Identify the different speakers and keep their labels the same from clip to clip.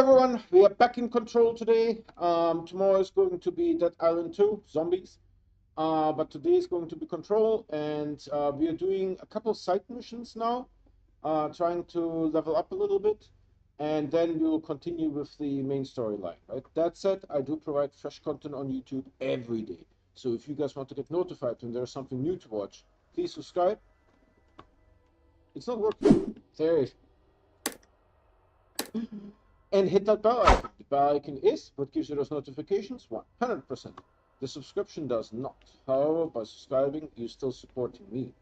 Speaker 1: everyone, we are back in control today. Tomorrow is going to be Dead Island 2, Zombies. But today is going to be Control, and we are doing a couple side missions now, trying to level up a little bit, and then we will continue with the main storyline, right? That said, I do provide fresh content on YouTube every day. So if you guys want to get notified when there's something new to watch, please subscribe. It's not working. There it is. And hit that bell icon. The bell icon is what gives you those notifications 100%. The subscription does not. However, by subscribing, you're still supporting me.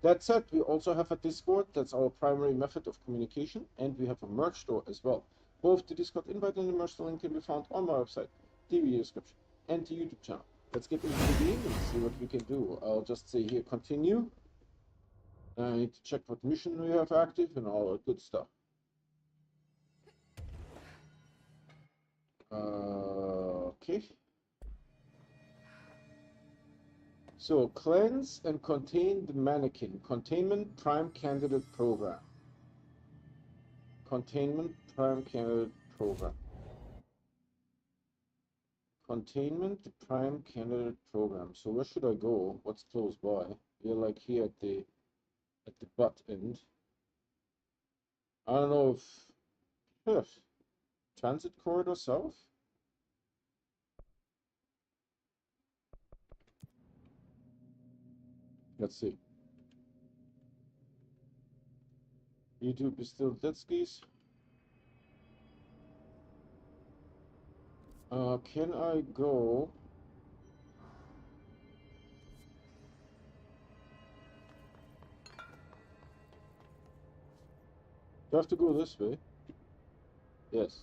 Speaker 1: That said, we also have a Discord. That's our primary method of communication. And we have a merch store as well. Both the Discord invite and the merch store link can be found on my website, the video description, and the YouTube channel. Let's get into the game and see what we can do. I'll just say here, continue. I need to check what mission we have active and all that good stuff. Okay. So, cleanse and contain the mannequin. Containment Prime Candidate Program. Containment Prime Candidate Program. Containment Prime Candidate Program. So where should I go? What's close by? We're like here at the butt end. I don't know if Transit Corridor South? Let's see. YouTube is still dead skis. Can I go? Do I have to go this way? Yes.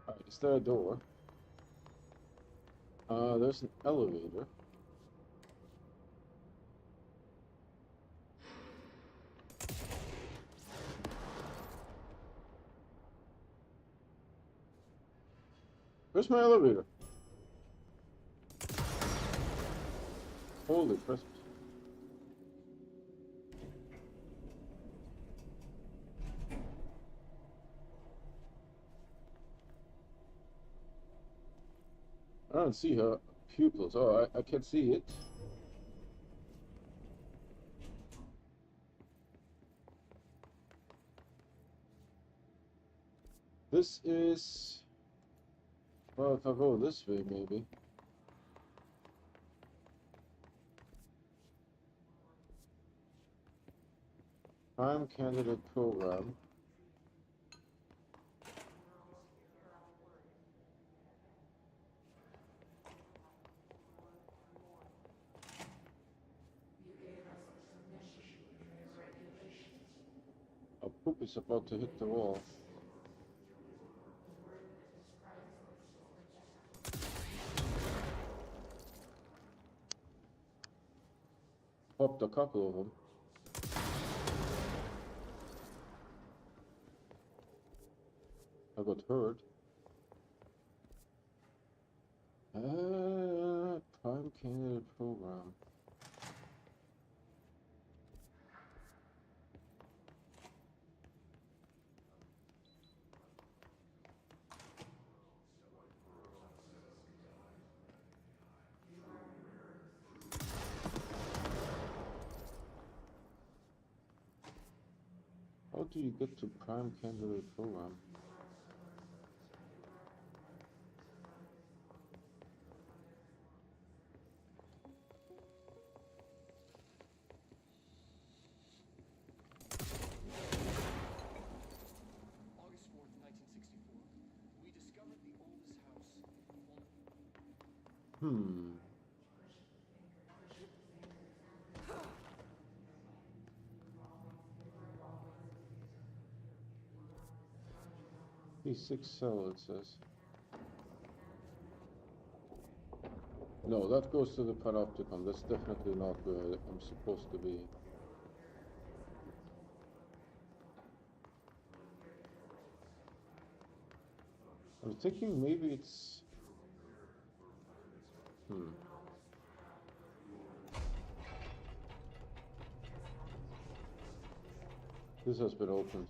Speaker 1: Alright, is there a door? There's an elevator. Where's my elevator? Holy Christmas. I don't see her pupils. Oh, I can see it. This is... Well, if I go this way, maybe. Prime Candidate Program. A poop is about to hit the wall. Popped a couple of them. I got hurt. Prime Candidate Program. How do you get to Prime Candidate Program?
Speaker 2: August 4th, 1964. We discovered the oldest house on...
Speaker 1: P6 cell, it says. No, that goes to the Panopticon. That's definitely not where I'm supposed to be. I'm thinking maybe it's... This has been opened.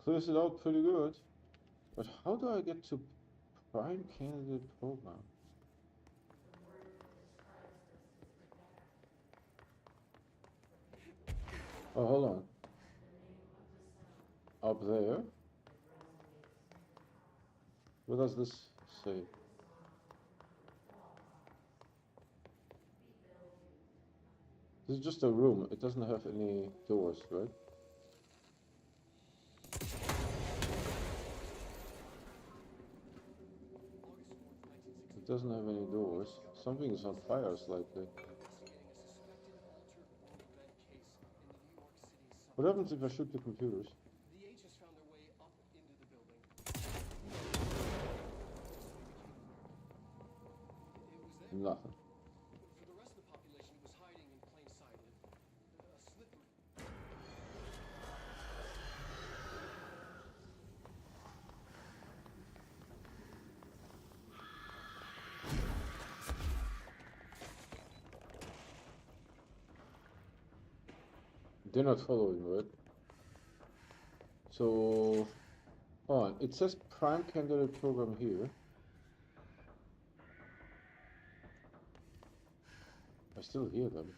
Speaker 1: clears it out pretty good. But how do I get to prime candidate program? Oh, hold on. Up there. What does this say? This is just a room. It doesn't have any doors, right? It doesn't have any doors. Something is on fire slightly. What happens if I shoot the computers?
Speaker 2: The H has found their way up into the building. It was there.
Speaker 1: Nothing.
Speaker 2: For the rest of the population, it was hiding in plain sight. A slippery.
Speaker 1: They're not following, right? So, hold on. It says prime candidate program here. I still hear them.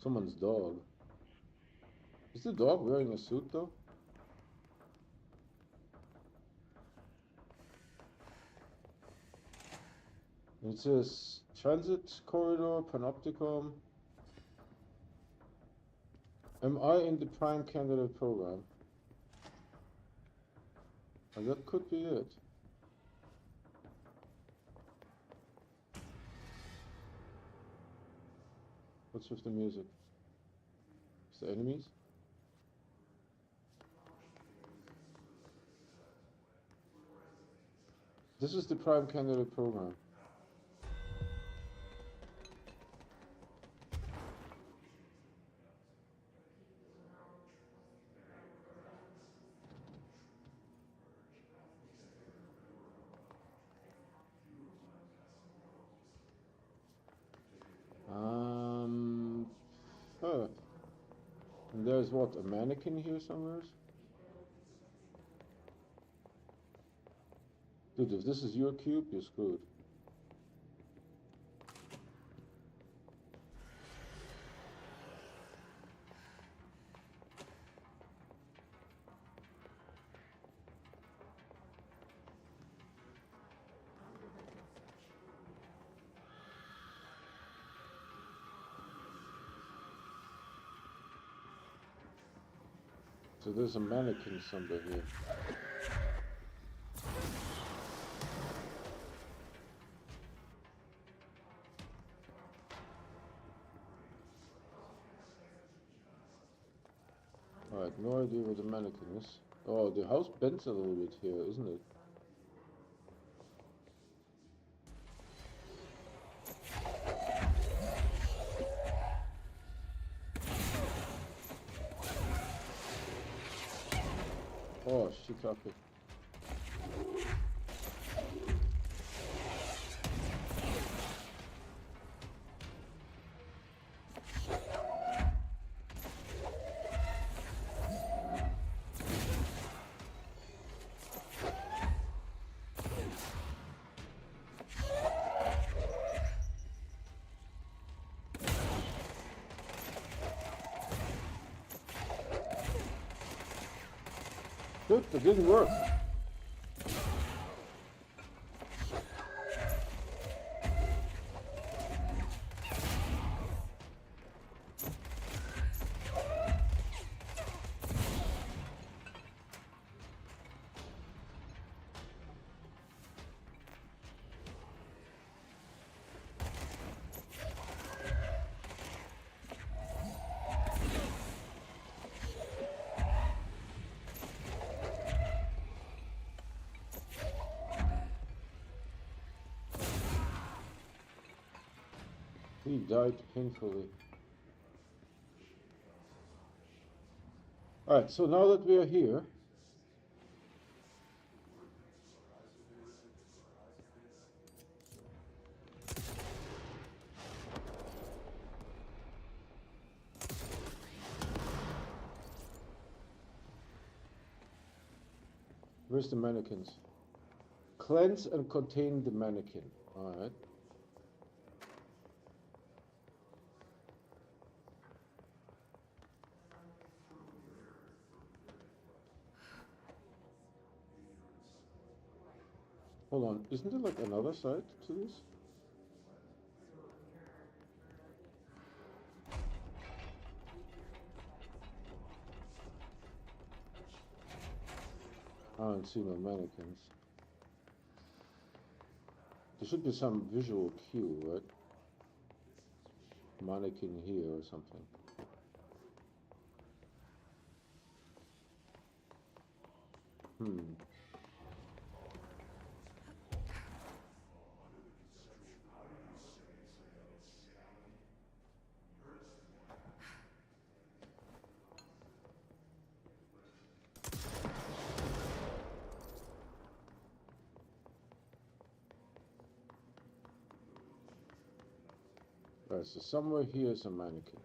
Speaker 1: Someone's dog. Is the dog wearing a suit though? It says transit corridor, panopticon. Am I in the prime candidate program? And that could be it. What's with the music? Is there enemies? This is the prime candidate program. Huh. And there's what, a mannequin here somewhere? Dude, if this is your cube, you're screwed. So there's a mannequin somewhere here. Alright, no idea where the mannequin is. Oh, the house bends a little bit here, isn't it? Oh, shiitake. Good, it didn't work. He died painfully. Alright, so now that we are here, Where's the mannequins? Cleanse and contain the mannequin. Alright. Hold on, isn't there like another side to this? I don't see no mannequins. There should be some visual cue, right? Mannequin here or something. Right, so somewhere here is a mannequin.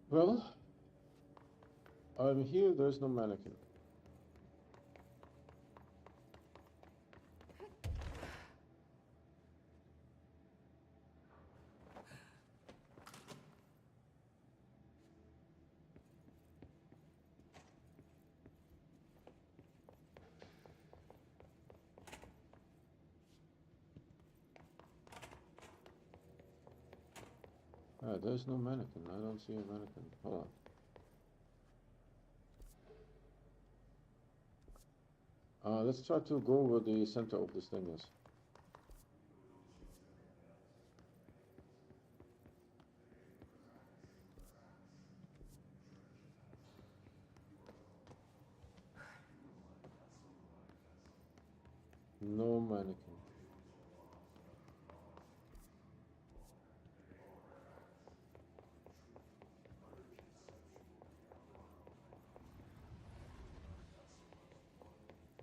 Speaker 1: Well, I'm here, there's no mannequin. Ah, there's no mannequin. I don't see a mannequin. Hold on. Let's try to go where the center of this thing is. No mannequin.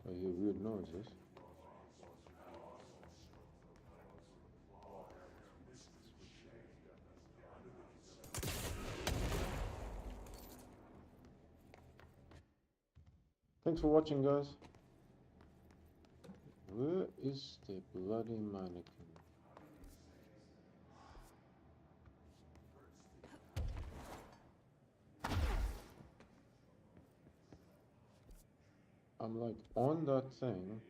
Speaker 1: I hear weird noises. Thanks for watching, guys. Where is the bloody mannequin? I'm like on that thing.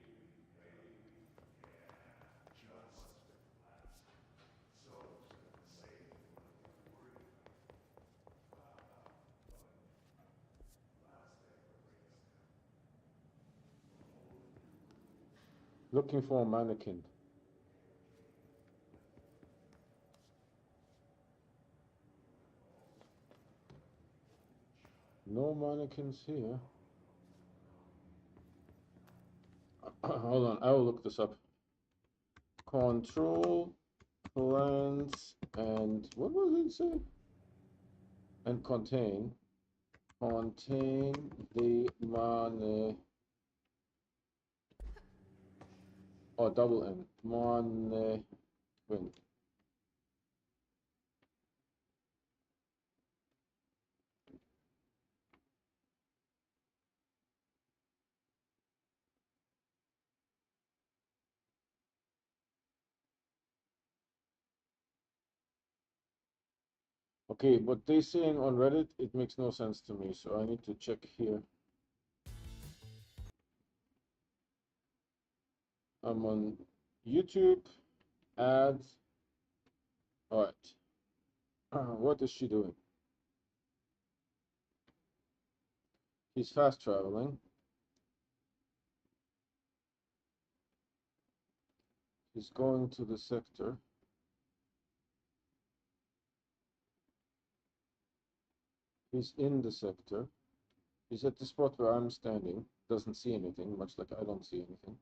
Speaker 1: Looking for a mannequin. No mannequins here. Hold on, I will look this up. Control, cleanse, and what was it say? And contain. Contain the mannequin. Or double N. Mannequin. Okay, what they saying on Reddit, it makes no sense to me, so I need to check here. I'm on YouTube, ads. All right. What is she doing? He's fast traveling. He's going to the sector. He's in the sector. He's at the spot where I'm standing. Doesn't see anything, much like I don't see anything.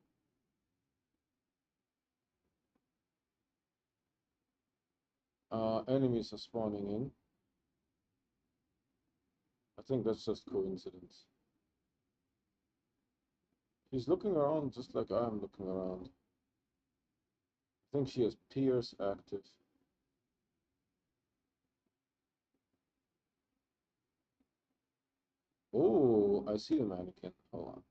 Speaker 1: Enemies are spawning in. I think that's just coincidence. He's looking around just like I'm looking around. I think she has Pierce active. Oh, I see the mannequin. Hold on.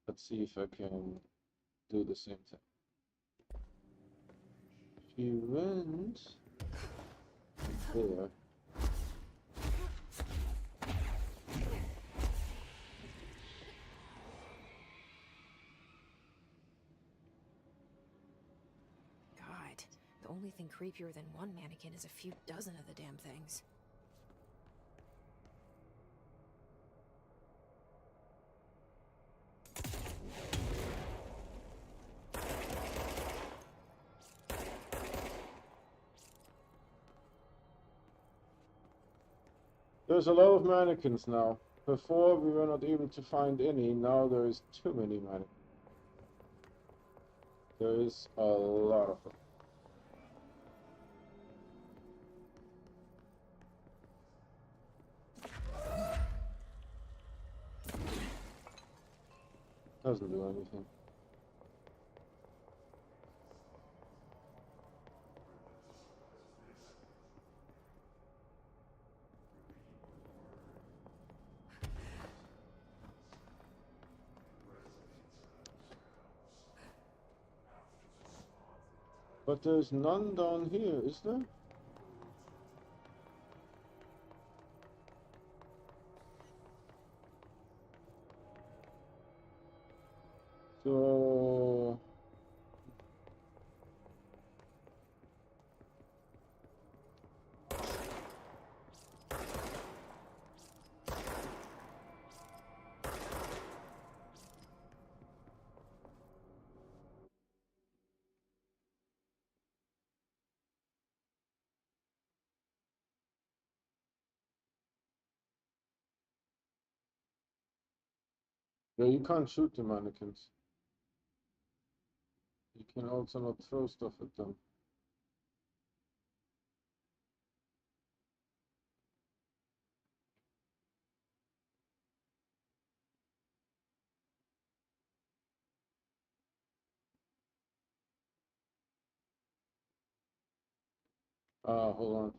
Speaker 1: Let's see if I can do the same thing. She went there.
Speaker 3: God, the only thing creepier than one mannequin is a few dozen of the damn things.
Speaker 1: There's a lot of mannequins now. Before we were not able to find any, now there is too many mannequins. There is a lot of them. Doesn't do anything. But there's none down here, is there? So yeah, you can't shoot the mannequins. You can also not throw stuff at them. Hold on.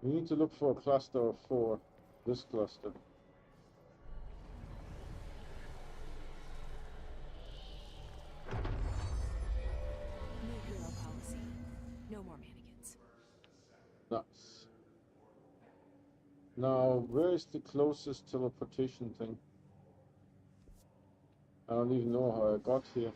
Speaker 1: We need to look for a cluster of 4. This cluster.
Speaker 3: New hero policy. No more mannequins.
Speaker 1: Nice. Now, where is the closest teleportation thing? I don't even know how I got here.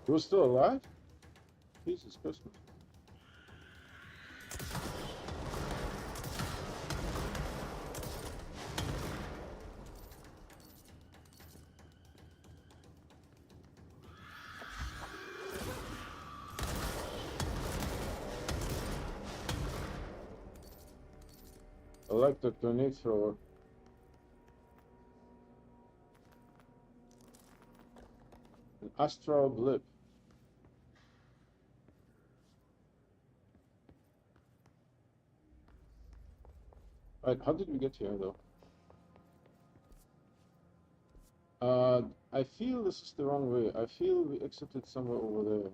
Speaker 1: You're still alive? Jesus Christmas. I like the grenade thrower. An astral blip. Right, how did we get here though? I feel this is the wrong way. I feel we exited somewhere over there.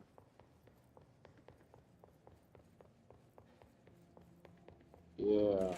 Speaker 1: Yeah.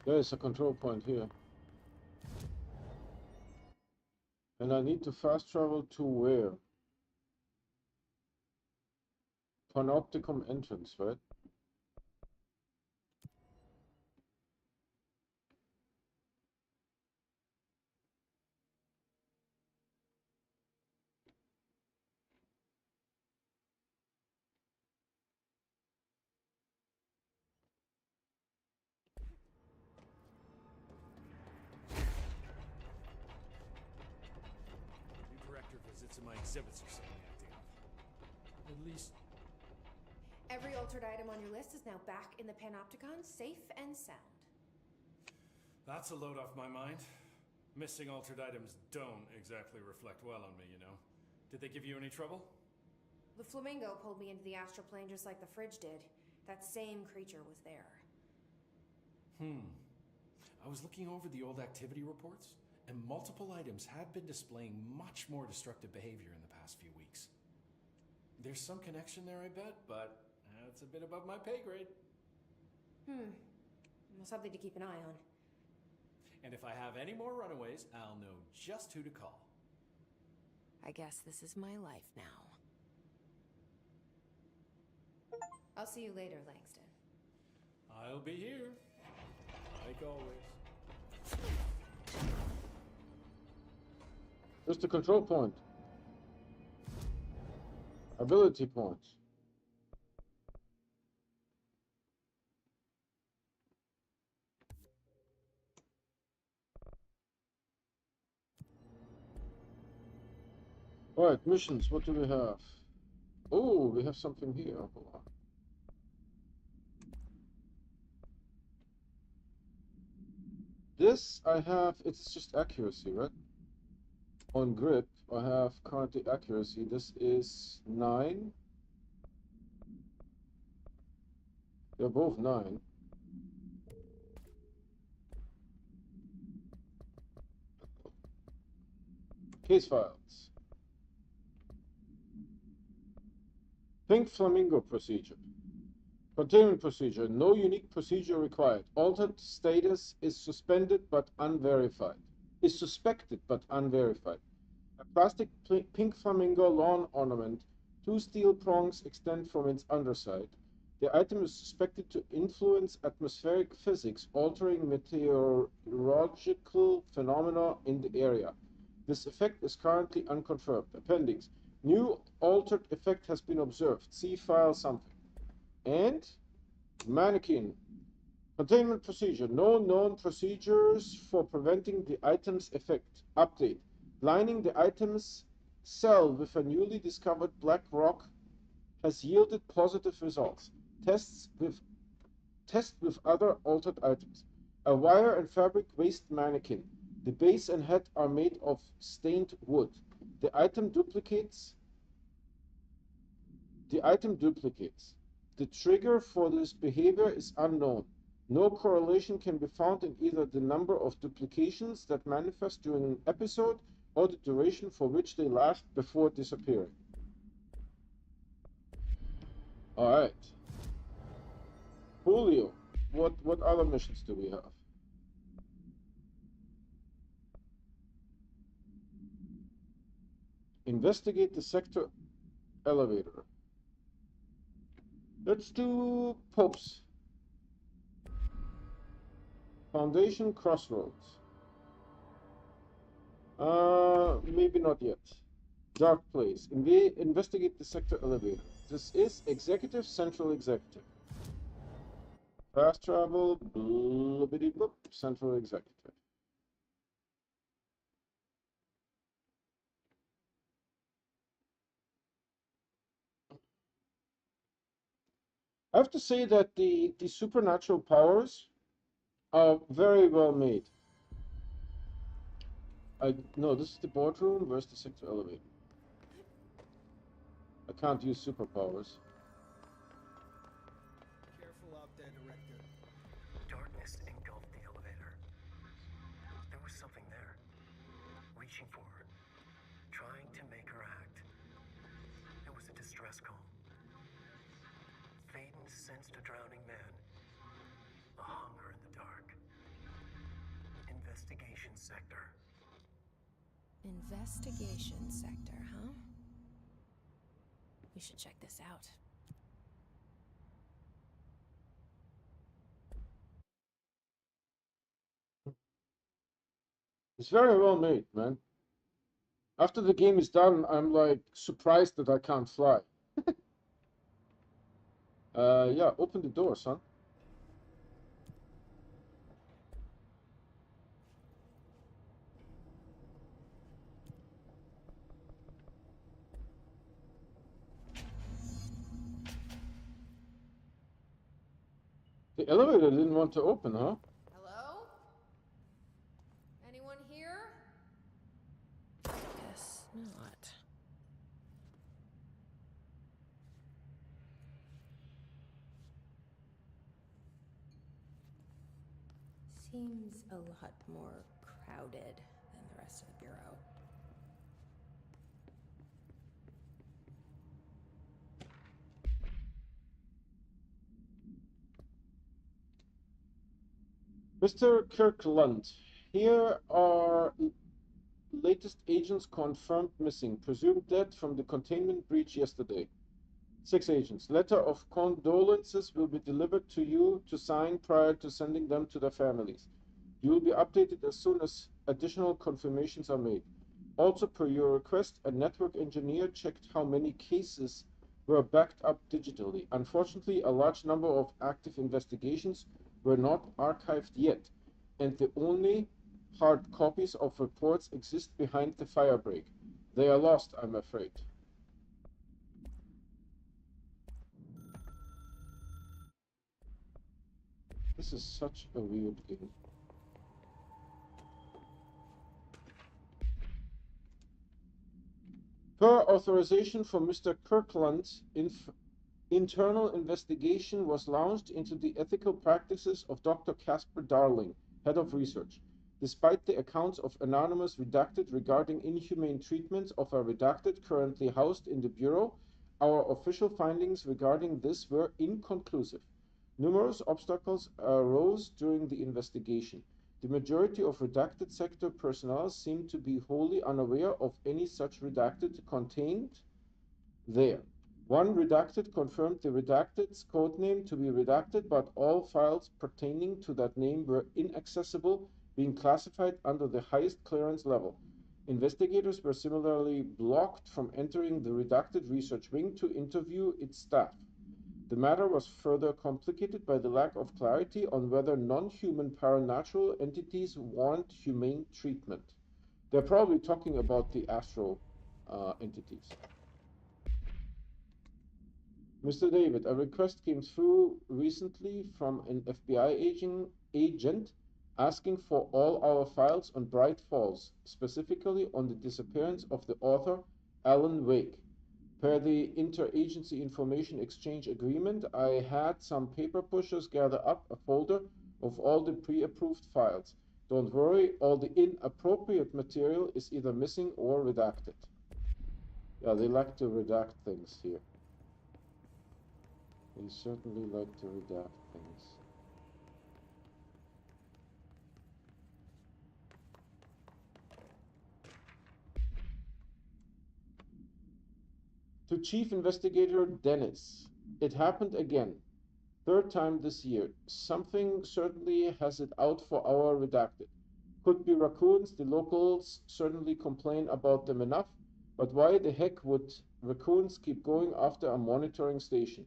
Speaker 1: There's a control point here. And I need to fast travel to where? Panopticon entrance, right?
Speaker 2: New director visits and my exhibits are suddenly acting up. At least
Speaker 3: Every altered item on your list is now back in the Panopticon, safe and sound.
Speaker 2: that's a load off my mind. Missing altered items don't exactly reflect well on me, you know. Did they give you any trouble?
Speaker 3: The flamingo pulled me into the astral plane just like the fridge did. That same creature was there.
Speaker 2: I was looking over the old activity reports, and multiple items have been displaying much more destructive behavior in the past few weeks. There's some connection there, I bet, but that's a bit above my pay grade.
Speaker 3: Well, something to keep an eye on.
Speaker 2: And if I have any more runaways, I'll know just who to call.
Speaker 3: I guess this is my life now. I'll see you later, Langston.
Speaker 2: I'll be here, like always.
Speaker 1: Just the control point. Ability points. Alright, missions, what do we have? Oh, we have something here. Hold on. This I have, it's just accuracy, right? On grip, I have currently accuracy. This is 9. They're both 9. Case files. Pink Flamingo procedure. Containment procedure. No unique procedure required. Altered status is suspended but unverified. Is suspected but unverified. A plastic pink flamingo lawn ornament. 2 steel prongs extend from its underside. The item is suspected to influence atmospheric physics, altering meteorological phenomena in the area. This effect is currently unconfirmed. Appendix. New altered effect has been observed. See file something. And mannequin. Containment procedure. No known procedures for preventing the item's effect. Update. Lining the item's cell with a newly discovered black rock has yielded positive results. Test with other altered items. A wire and fabric waist mannequin. The base and head are made of stained wood. The item duplicates. The trigger for this behavior is unknown. No correlation can be found in either the number of duplications that manifest during an episode or the duration for which they last before disappearing. Alright. Julio, what other missions do we have? Investigate the sector elevator. Let's do Popes. Foundation Crossroads. Maybe not yet. Dark Place. Investigate the sector elevator. This is Executive, Central Executive. Fast travel, blibbity boop, Central Executive. I have to say that the supernatural powers are very well made. No, this is the boardroom. Where's the sector elevator? I can't use superpowers.
Speaker 4: Careful out there, Director.
Speaker 5: Darkness engulfed the elevator. There was something there, reaching for her, trying to make her act. It was a distress call. Faden sensed a drowning man, a hunger in the dark. Investigation sector.
Speaker 3: Investigation sector, huh? We should check this out.
Speaker 1: It's very well made, man. After the game is done, I'm like surprised that I can't fly. Yeah, open the door, son. The elevator didn't want to open, huh?
Speaker 3: Hello? Anyone here? Guess not. Seems a lot more crowded than the rest of the bureau.
Speaker 1: Mr. Kirkland, here are latest agents confirmed missing, presumed dead from the containment breach yesterday. 6 agents. Letter of condolences will be delivered to you to sign prior to sending them to their families. You will be updated as soon as additional confirmations are made. Also, per your request, a network engineer checked how many cases were backed up digitally. Unfortunately, a large number of active investigations were not archived yet, and the only hard copies of reports exist behind the firebreak. They are lost, I'm afraid. This is such a weird game. Per authorization from Mr. Kirkland, internal investigation was launched into the ethical practices of Dr. Casper Darling, head of research. Despite the accounts of anonymous redacted regarding inhumane treatments of a redacted currently housed in the Bureau, our official findings regarding this were inconclusive. Numerous obstacles arose during the investigation. The majority of redacted sector personnel seemed to be wholly unaware of any such redacted contained there. One redacted confirmed the redacted's codename to be redacted, but all files pertaining to that name were inaccessible, being classified under the highest clearance level. Investigators were similarly blocked from entering the redacted research wing to interview its staff. The matter was further complicated by the lack of clarity on whether non-human paranatural entities warrant humane treatment. They're probably talking about the astral entities. Mr. David, a request came through recently from an FBI agent asking for all our files on Bright Falls, specifically on the disappearance of the author Alan Wake. Per the Interagency Information Exchange Agreement, I had some paper pushers gather up a folder of all the pre-approved files. Don't worry, all the inappropriate material is either missing or redacted. Yeah, they like to redact things here. They certainly like to redact things. To Chief Investigator Dennis, it happened again. 3rd time this year. Something certainly has it out for our redacted. Could be raccoons, the locals certainly complain about them enough, but why the heck would raccoons keep going after a monitoring station?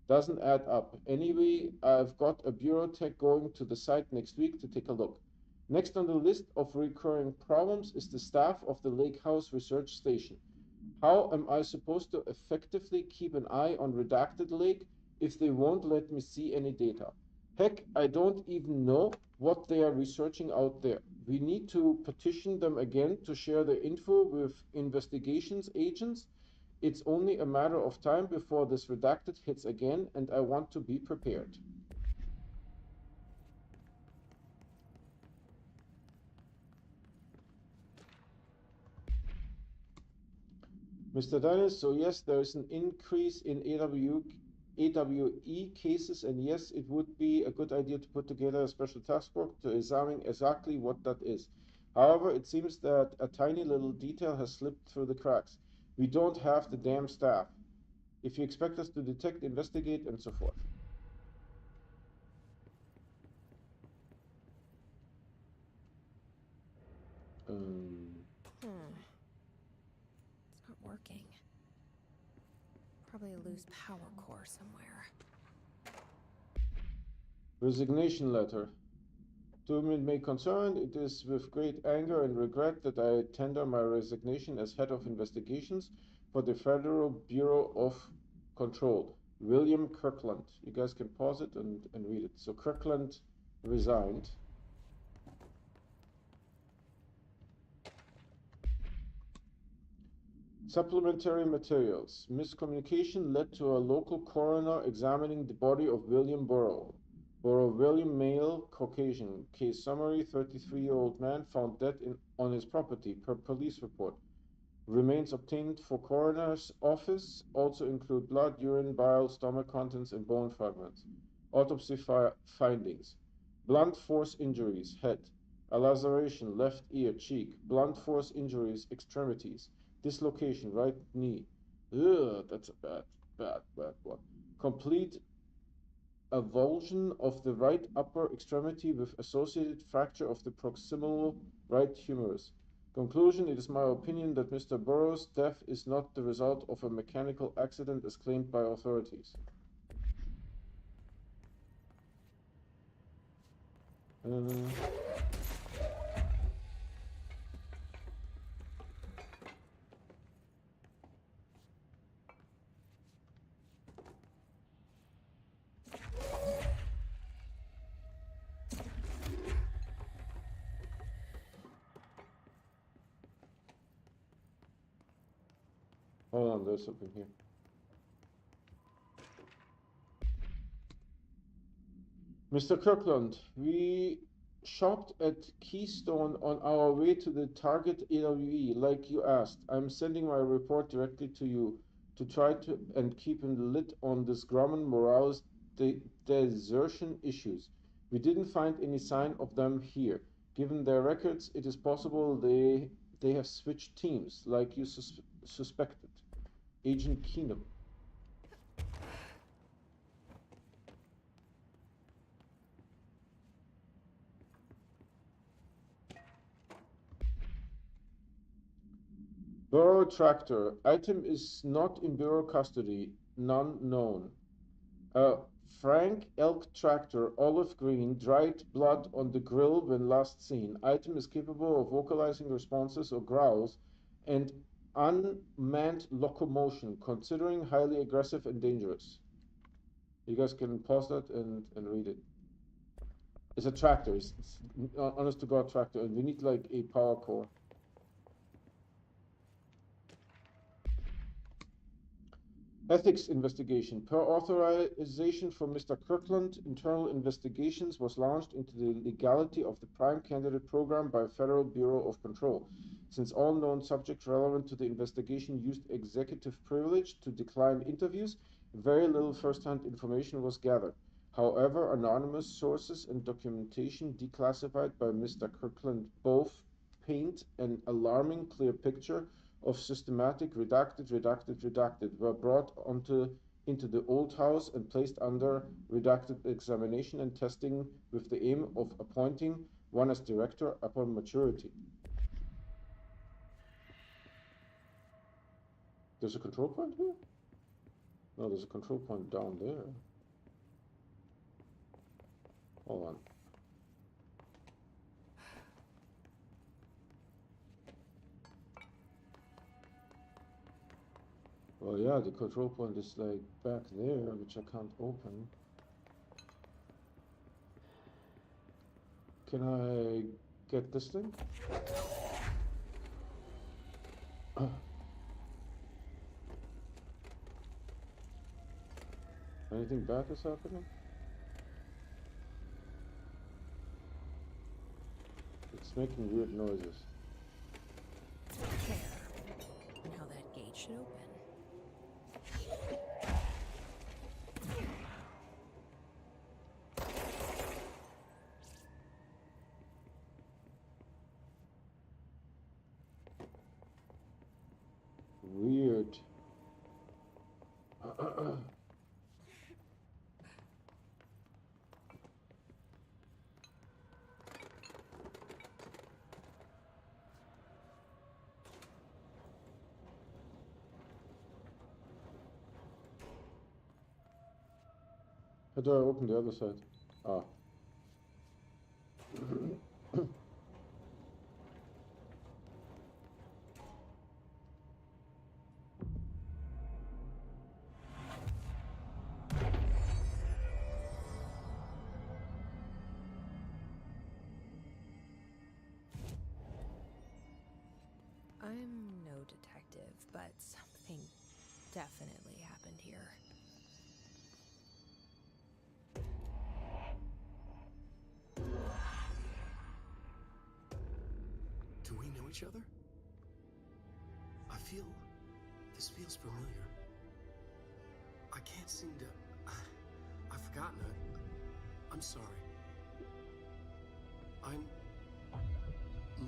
Speaker 1: Doesn't add up. Anyway, I've got a bureau tech going to the site next week to take a look. Next on the list of recurring problems is the staff of the Lake House Research Station. How am I supposed to effectively keep an eye on Redacted Lake if they won't let me see any data. Heck, I don't even know what they are researching out there. We need to petition them again to share the info with investigations agents. It's only a matter of time before this redacted hits again, and I want to be prepared. Mr. Dennis, so yes, there is an increase in AWE cases, and yes, it would be a good idea to put together a special task force to examine exactly what that is. However, it seems that a tiny little detail has slipped through the cracks. We don't have the damn staff. If you expect us to detect, investigate, and so forth.
Speaker 3: It's not working. Probably a loose power core somewhere.
Speaker 1: Resignation letter. To whom it may concern, it is with great anger and regret that I tender my resignation as head of investigations for the Federal Bureau of Control. William Kirkland. You guys can pause it and read it. So Kirkland resigned. Supplementary materials. Miscommunication led to a local coroner examining the body of William Burrow. Burrow William, male, Caucasian. Case summary, 33-year-old man found dead on his property, per police report. Remains obtained for coroner's office also include blood, urine, bile, stomach contents, and bone fragments. Autopsy findings. Blunt force injuries, head. A laceration, left ear, cheek. Blunt force injuries, extremities. Dislocation, right knee. Ugh, that's a bad one. Complete avulsion of the right upper extremity with associated fracture of the proximal right humerus. Conclusion, it is my opinion that Mr. Burroughs' death is not the result of a mechanical accident as claimed by authorities. Hold on, there's something here. Mr. Kirkland, we shopped at Keystone on our way to the target AWE, like you asked. I'm sending my report directly to you to try to and keep the lid on this Grumman Morales desertion issues. We didn't find any sign of them here. Given their records, it is possible they have switched teams, like you suspected. Agent Keenum. Burrow tractor. Item is not in Bureau custody. None known. Frank elk tractor, olive green, dried blood on the grill when last seen. Item is capable of vocalizing responses or growls and unmanned locomotion, considering highly aggressive and dangerous. You guys can pause that and read it. It's a tractor. It's honest to God tractor, and we need like a power core. Ethics investigation. Per authorization from Mr. Kirkland, internal investigations was launched into the legality of the Prime Candidate Program by Federal Bureau of Control. Since all known subjects relevant to the investigation used executive privilege to decline interviews, very little first-hand information was gathered. However, anonymous sources and documentation declassified by Mr. Kirkland both paint an alarming clear picture of systematic redacted were brought into the old house and placed under redacted examination and testing with the aim of appointing one as director upon maturity. There's a control point here? No, there's a control point down there. Hold on. Well, yeah, the control point is like back there, which I can't open. Can I get this thing? Anything bad is happening? It's making weird noises.
Speaker 3: There. Now that gate should open.
Speaker 1: Weird. How do I open the other side? Ah.
Speaker 3: I'm no detective, but something definitely happened here.
Speaker 5: Do we know each other? This feels familiar. I can't seem to... I've forgotten it. I'm sorry.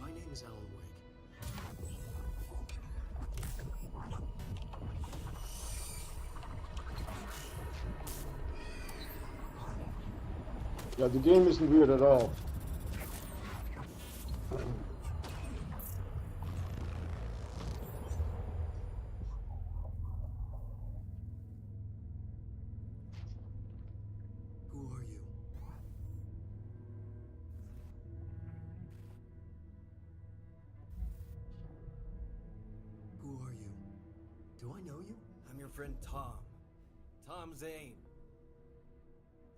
Speaker 5: My name is Alan Wake.
Speaker 1: Yeah, the game isn't weird at all.
Speaker 5: Who are you? Who are you? Do I know you?
Speaker 6: I'm your friend Tom. Tom Zane.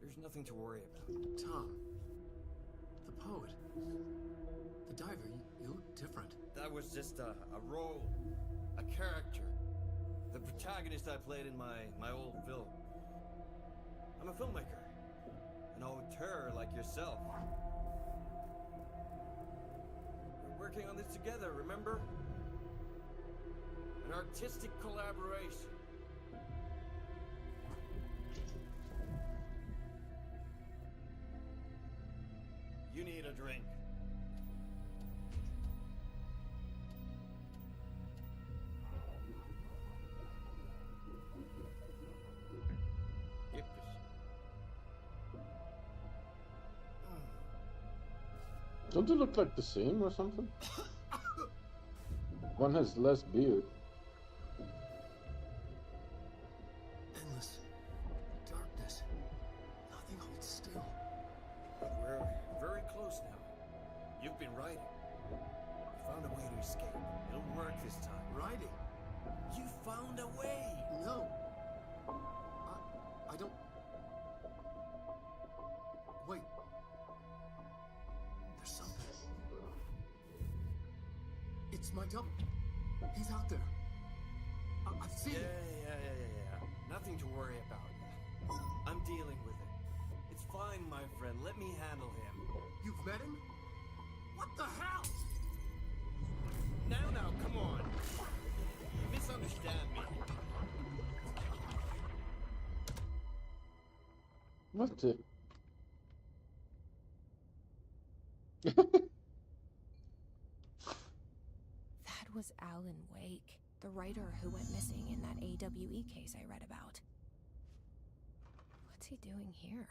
Speaker 6: There's nothing to worry about.
Speaker 5: Tom. The poet. The diver. You look different.
Speaker 6: That was just a role, a character. The protagonist I played in my old film. I'm a filmmaker. An auteur like yourself. We're working on this together, remember? An artistic collaboration. You need a drink. Gibt es.
Speaker 1: Don't they look like the same or something? One has less beard.
Speaker 5: Endless. Darkness. Nothing holds still.
Speaker 6: But we're very close now. You've been writing. You found a way to escape. It'll work this time.
Speaker 5: Riding.
Speaker 6: You found a way!
Speaker 5: No. I don't... Wait. There's something. It's my double. He's out there. I've seen
Speaker 6: Yeah.
Speaker 5: it.
Speaker 6: Nothing to worry about. I'm dealing with it. It's fine, my friend. Let me handle him.
Speaker 5: You've met him? What the hell?
Speaker 6: Now, come on. You misunderstand me.
Speaker 1: What the?
Speaker 3: That was Alan Wake, the writer who went missing in that AWE case I read about. What's he doing here?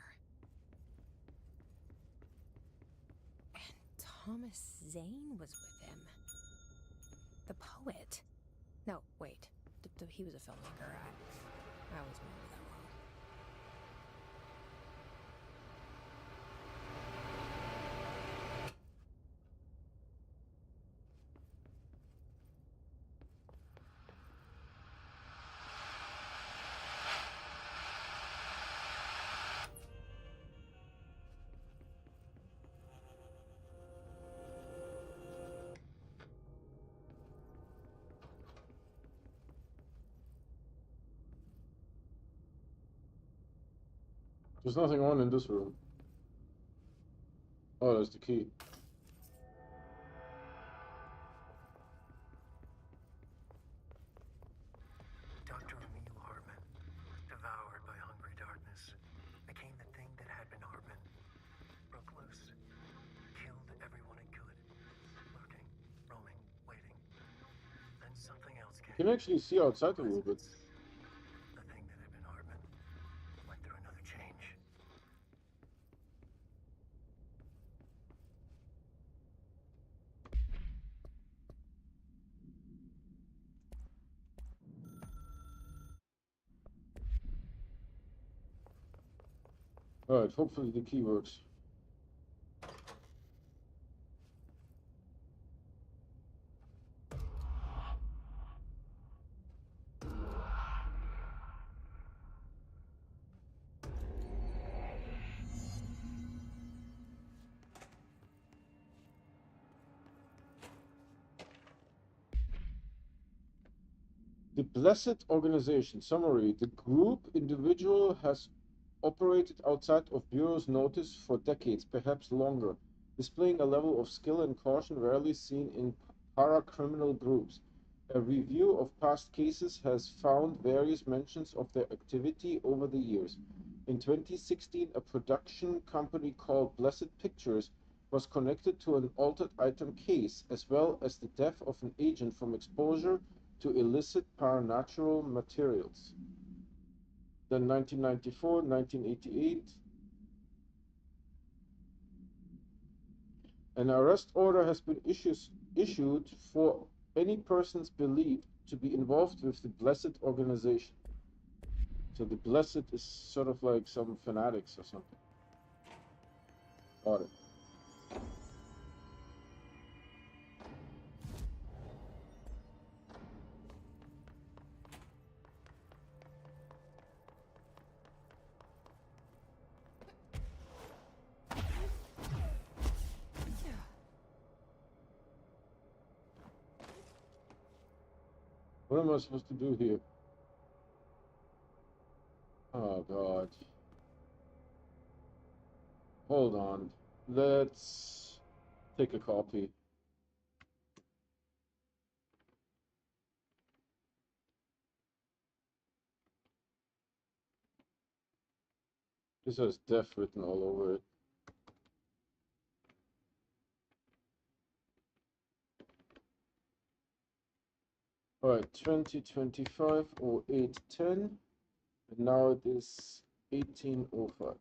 Speaker 3: And Thomas Zane was with him. The poet. No, wait. He was a filmmaker. I always remember that wrong.
Speaker 1: There's nothing on in this room. Oh, there's the key.
Speaker 5: Dr. Emil Hartman, devoured by hungry darkness, became the thing that had been Hartman. Broke loose, killed everyone it could, lurking, roaming, waiting. Then something else
Speaker 1: You
Speaker 5: came.
Speaker 1: can actually see outside a little bit.
Speaker 5: The thing that had been Hartman went through another change.
Speaker 1: Alright, hopefully the key works. The Blessed Organization. Summary. The group individual has operated outside of Bureau's notice for decades, perhaps longer, displaying a level of skill and caution rarely seen in para-criminal groups. A review of past cases has found various mentions of their activity over the years. In 2016, a production company called Blessed Pictures was connected to an altered item case, as well as the death of an agent from exposure to illicit paranatural materials. Then 1994, 1988. An arrest order has been issued for any persons believed to be involved with the Blessed Organization. So the Blessed is sort of like some fanatics or something. Got it. What am I supposed to do here? Oh god. Hold on. Let's take a copy. This has death written all over it. Alright, 2025 0810. And now it is 1805.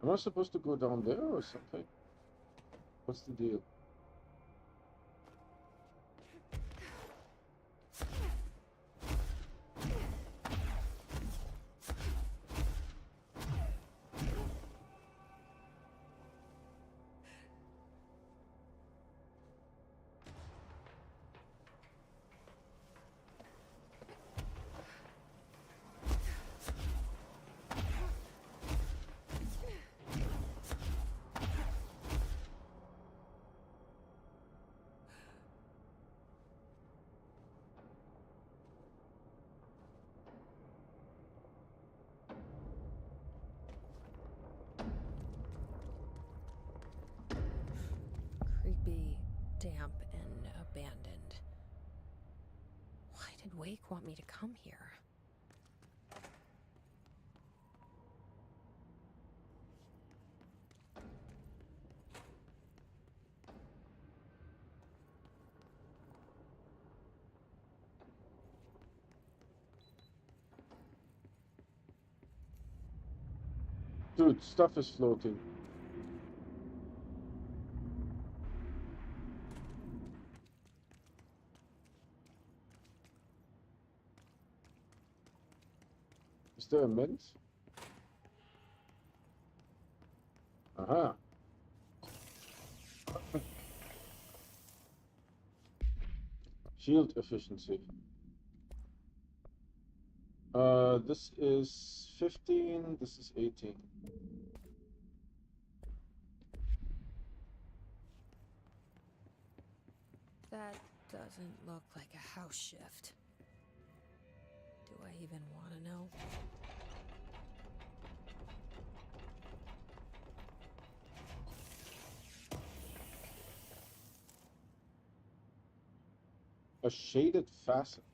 Speaker 1: Am I supposed to go down there or something? What's the deal?
Speaker 3: Creepy, damp, and abandoned. Why did Wake want me to come here?
Speaker 1: Dude, stuff is floating. Is there a mint? Aha. Shield efficiency. This is 15, this is 18.
Speaker 3: That Doesn't look like a house shift. Do I even want to know?
Speaker 1: A shaded facet.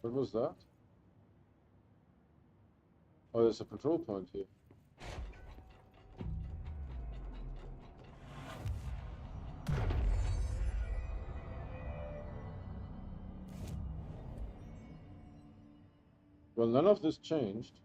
Speaker 1: What was that? Oh, there's a control point here. Well, none of this changed.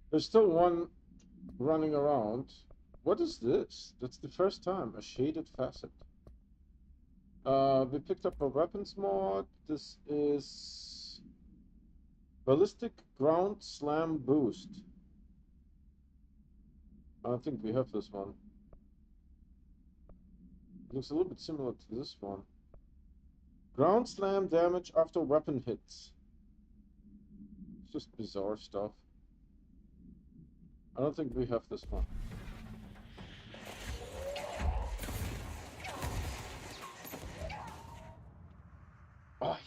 Speaker 1: There's still one running around. What is this? That's the first time. A shaded facet. We picked up a weapons mod. This is ballistic ground slam boost. I don't think we have this one. Looks a little bit similar to this one. Ground slam damage after weapon hits. It's just bizarre stuff. I don't think we have this one. Oh,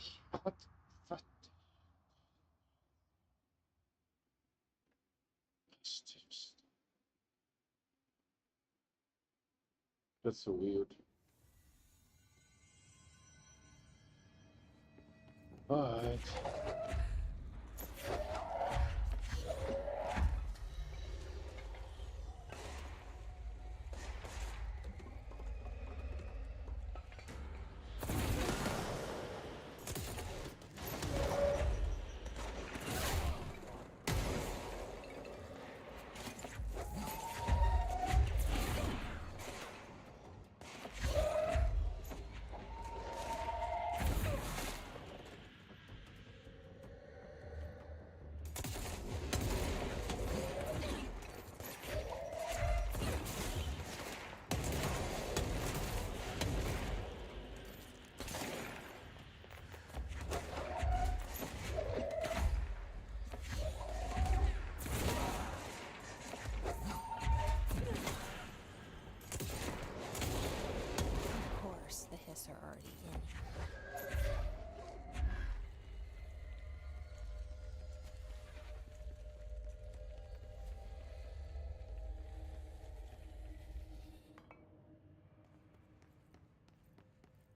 Speaker 1: what? What? That's so weird. Alright.
Speaker 3: Of course, the Hiss are already in here.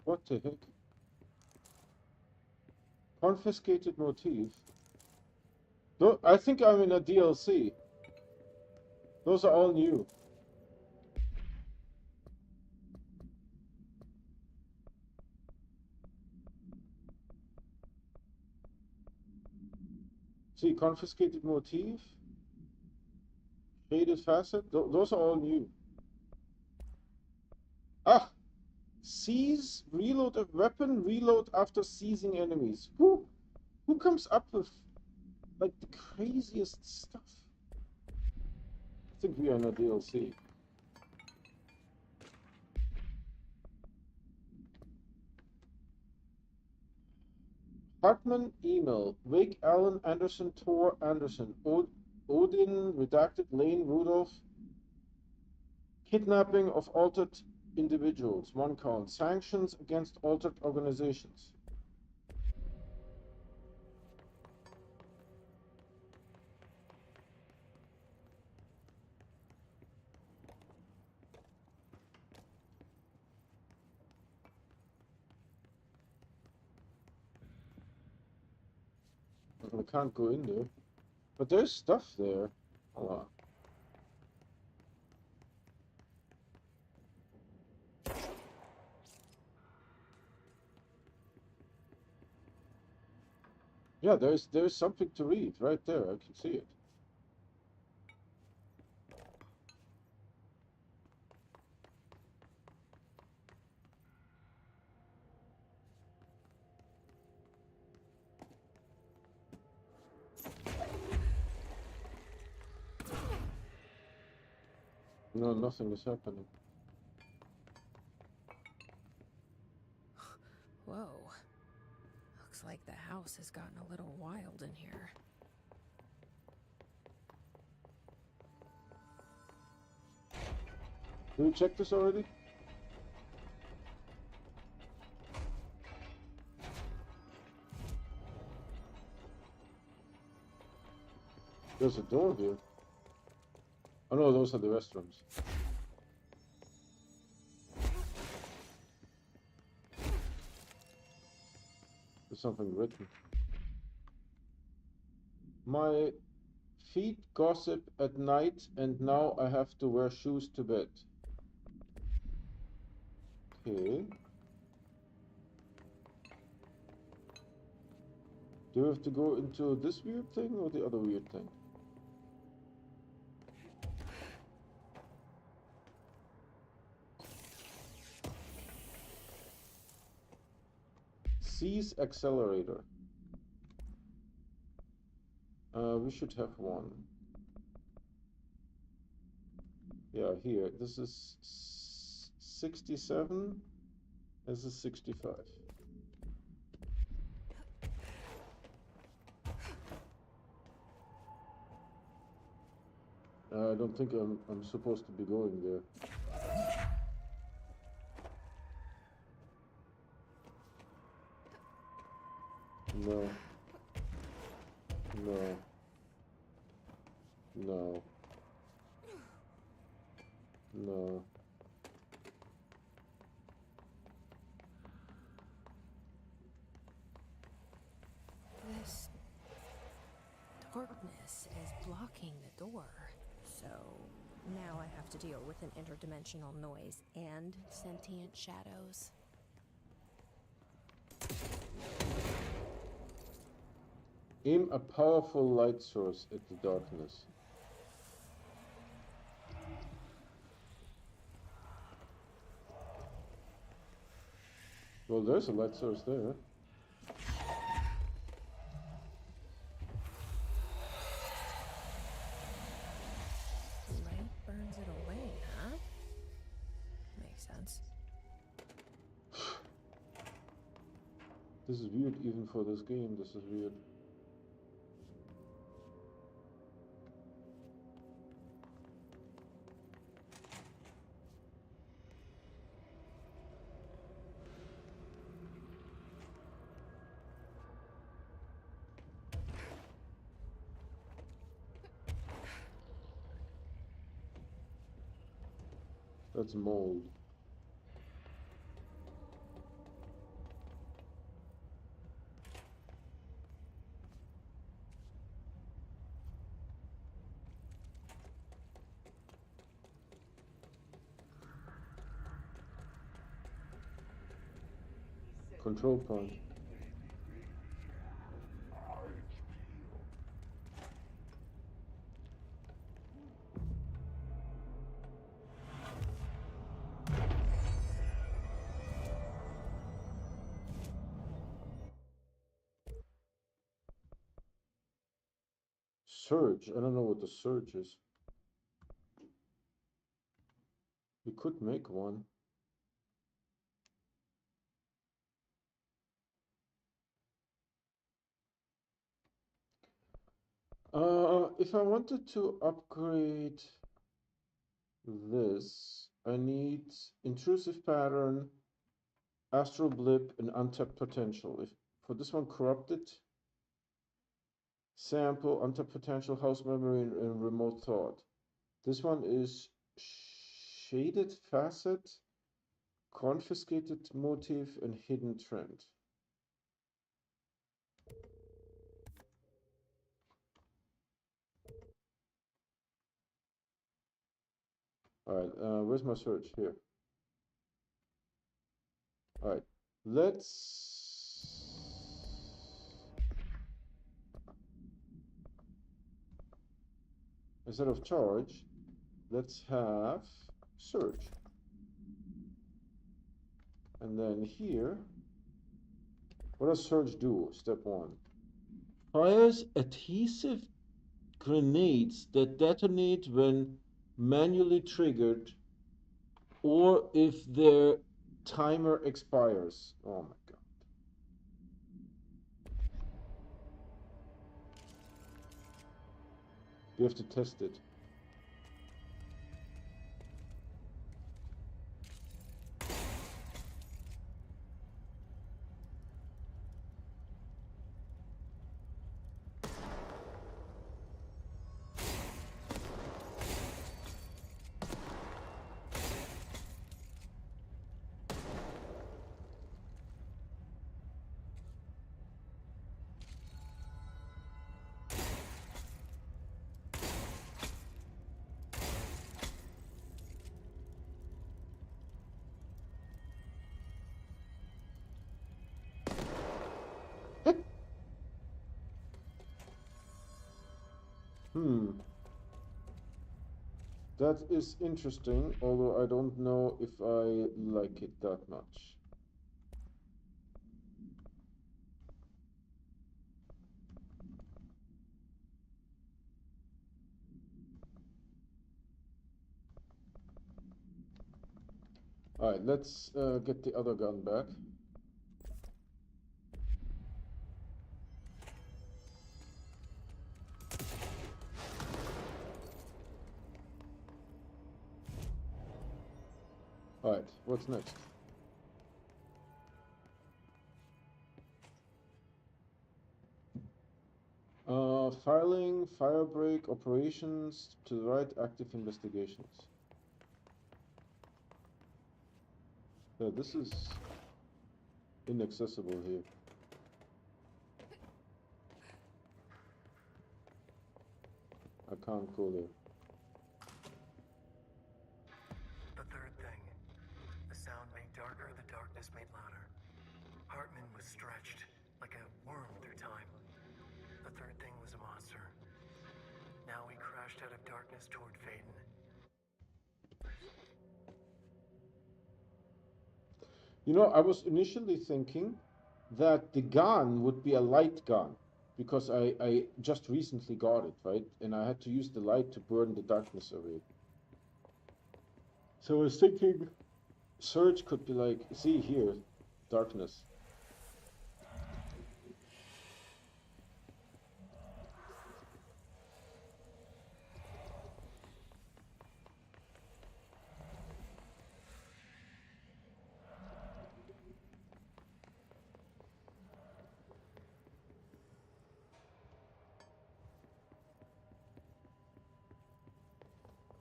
Speaker 1: What the heck? Confiscated motif. I think I'm in a DLC. Those are all new. See, confiscated motif, shaded facet. Those are all new. Ah, seize, reload a weapon, reload after seizing enemies. Who comes up with like the craziest stuff? I think we are in a DLC. Hartman email. Wake Allen Anderson, Tor Anderson, Odin, redacted, Lane Rudolph. Kidnapping of altered individuals. 1 count. Sanctions against altered organizations. I can't go in there. But there's stuff there. Hold on. Yeah, there's something to read right there. I can see it. No, nothing is happening.
Speaker 3: Whoa. Looks like the house has gotten a little wild in here.
Speaker 1: Did you check this already? There's a door here. Oh no, those are the restrooms. There's something written. My feet gossip at night, and now I have to wear shoes to bed. Okay. Do we have to go into this weird thing or the other weird thing? Seize accelerator. We should have one. Yeah, here. This is 67. This is 65. I don't think I'm supposed to be going there. No. No. No. No.
Speaker 3: This darkness is blocking the door. So now I have to deal with an interdimensional noise and sentient shadows.
Speaker 1: Aim a powerful light source at the darkness. Well, there's a light source there.
Speaker 3: Light burns it away, huh? Makes sense.
Speaker 1: This is weird even for this game. This is weird. That's mold. Control point. Surge. I don't know what the surge is. We could make one. If I wanted to upgrade this, I need intrusive pattern, astral blip, and untapped potential. If for this one, corrupted sample, untapped potential, house memory, and remote thought. This one is shaded facet, confiscated motive, and hidden trend. All right, where's my search? Here. All right, let's... Instead of charge, let's have search. And then here, what does search do? Step 1. Fires adhesive grenades that detonate when manually triggered or if their timer expires. Oh my god. We have to test it. That is interesting, although I don't know if I like it that much. Alright, let's get the other gun back. Alright, what's next? Filing, firebreak, operations, to the right, active investigations. Yeah, this is inaccessible here. I can't go there.
Speaker 5: The third thing. The sound made darker, the darkness made louder. Hartman was stretched, like a worm through time. The third thing was a monster. Now we crashed out of darkness toward Phaeton.
Speaker 1: You know, I was initially thinking that the gun would be a light gun, because I just recently got it, right? And I had to use the light to burn the darkness away. So I was thinking search could be like, see here, darkness.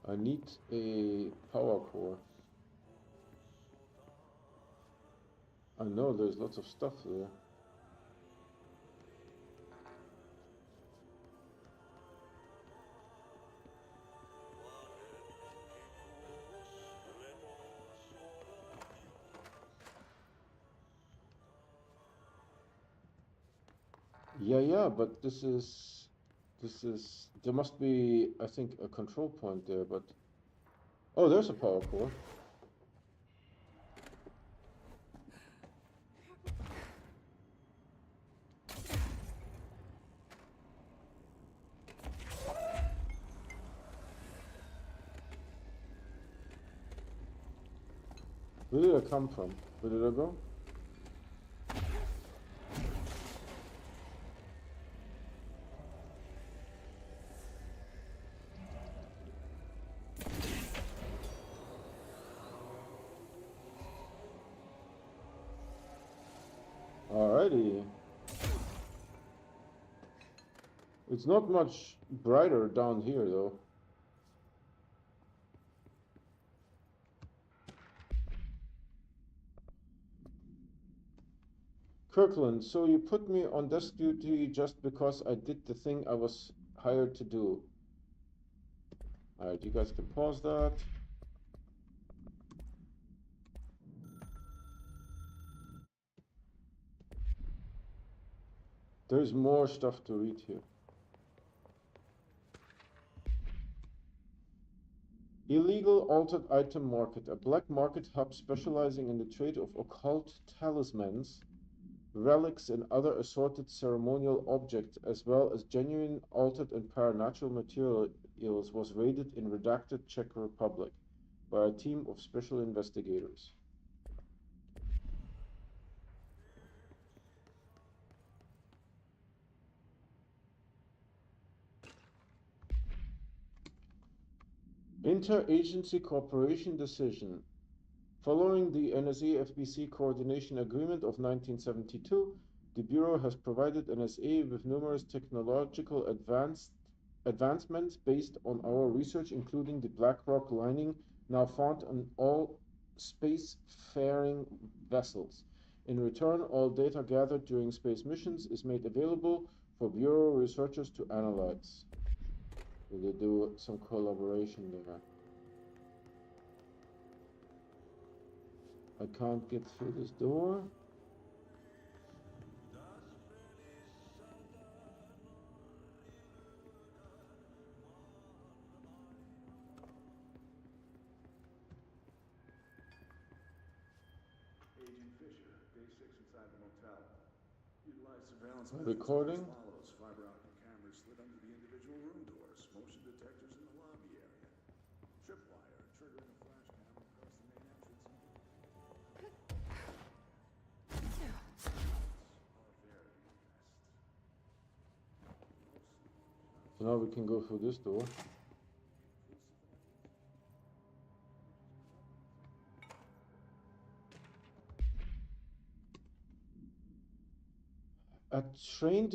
Speaker 1: I need a power core. I know there's lots of stuff there. Yeah, but this is, there must be, I think, a control point there, but, oh, there's a power core. Where did I come from? Where did I go? Alrighty. It's not much brighter down here, though. Kirkland, so you put me on desk duty just because I did the thing I was hired to do. Alright, you guys can pause that. There's more stuff to read here. Illegal altered item market, a black market hub specializing in the trade of occult talismans, relics, and other assorted ceremonial objects, as well as genuine altered and paranatural materials, was raided in redacted Czech Republic by a team of special investigators. Interagency cooperation decision. Following the NSA-FBC Coordination Agreement of 1972, the Bureau has provided NSA with numerous technological advancements based on our research, including the black rock lining now found on all spacefaring vessels. In return, all data gathered during space missions is made available for Bureau researchers to analyze. So they do some collaboration there. I can't get through this door.
Speaker 7: Agent Fisher, day 6 inside the motel. Utilize surveillance
Speaker 1: Recording.
Speaker 7: methods as follows. Fiber optic cameras slid under the individual room doors. Motion detectors in the lobby area. Tripwire triggering a flash cam across the main entrance.
Speaker 1: So now we can go through this door. A train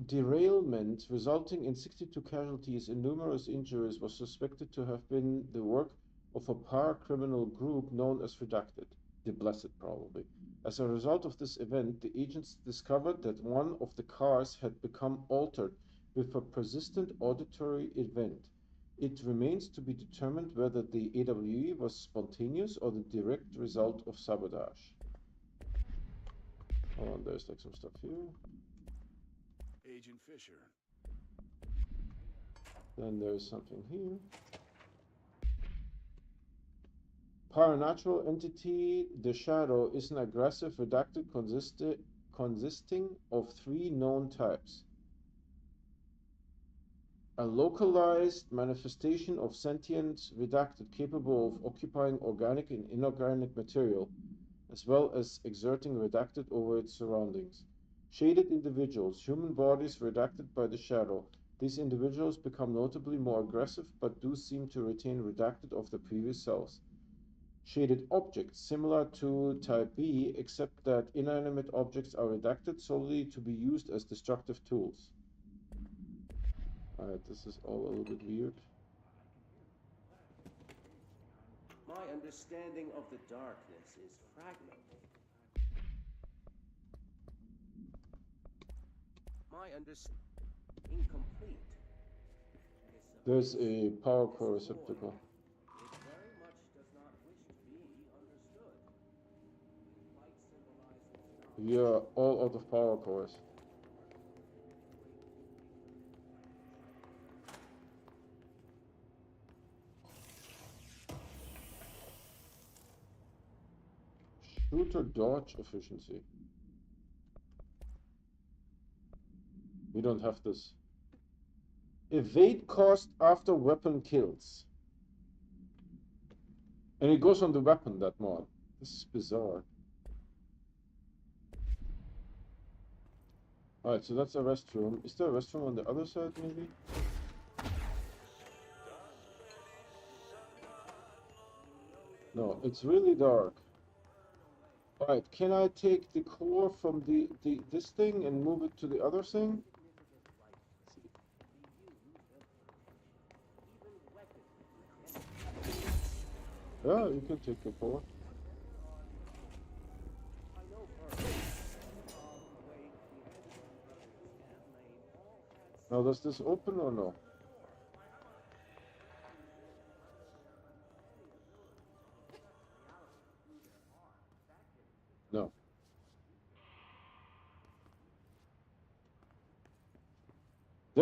Speaker 1: derailment resulting in 62 casualties and numerous injuries was suspected to have been the work of a para-criminal group known as Redacted, the Blessed probably. As a result of this event, the agents discovered that one of the cars had become altered with a persistent auditory event. It remains to be determined whether the AWE was spontaneous or the direct result of sabotage. Hold on, there's like some stuff here.
Speaker 7: Agent Fisher.
Speaker 1: Then there's something here. Paranatural entity, the Shadow, is an aggressive redacted consisting of 3 known types. A localized manifestation of sentient redacted capable of occupying organic and inorganic material, as well as exerting redacted over its surroundings. Shaded individuals, human bodies redacted by the Shadow. These individuals become notably more aggressive, but do seem to retain redacted of the previous selves. Shaded objects, similar to Type B, except that inanimate objects are redacted solely to be used as destructive tools. Alright, this is all a little bit weird.
Speaker 8: My understanding of the darkness is fragmented. My understanding incomplete.
Speaker 1: There's a power core receptacle.
Speaker 8: It very much does not wish to be understood. Light symbolizes
Speaker 1: We are all out of power cores. Shooter dodge efficiency. We don't have this. Evade cost after weapon kills. And it goes on the weapon, that mod. This is bizarre. Alright, so that's a restroom. Is there a restroom on the other side, maybe? No, it's really dark. Alright, can I take the core from this thing and move it to the other thing? Yeah, you can take the core. Now, does this open or no? No.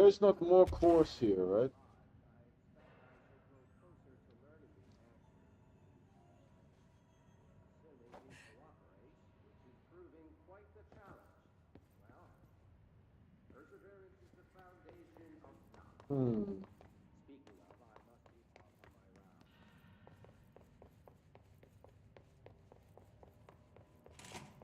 Speaker 1: There is not more cores here, right?
Speaker 8: Proving quite the challenge. Well, perseverance is the foundation of knowledge. Speaking of, I must be off on my round.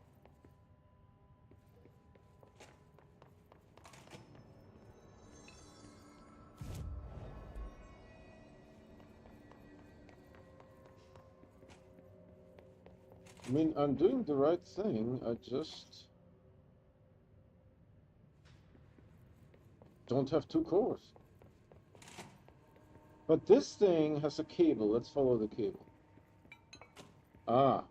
Speaker 1: I mean, I'm doing the right thing. I just don't have 2 cores. But this thing has a cable. Let's follow the cable. Ah.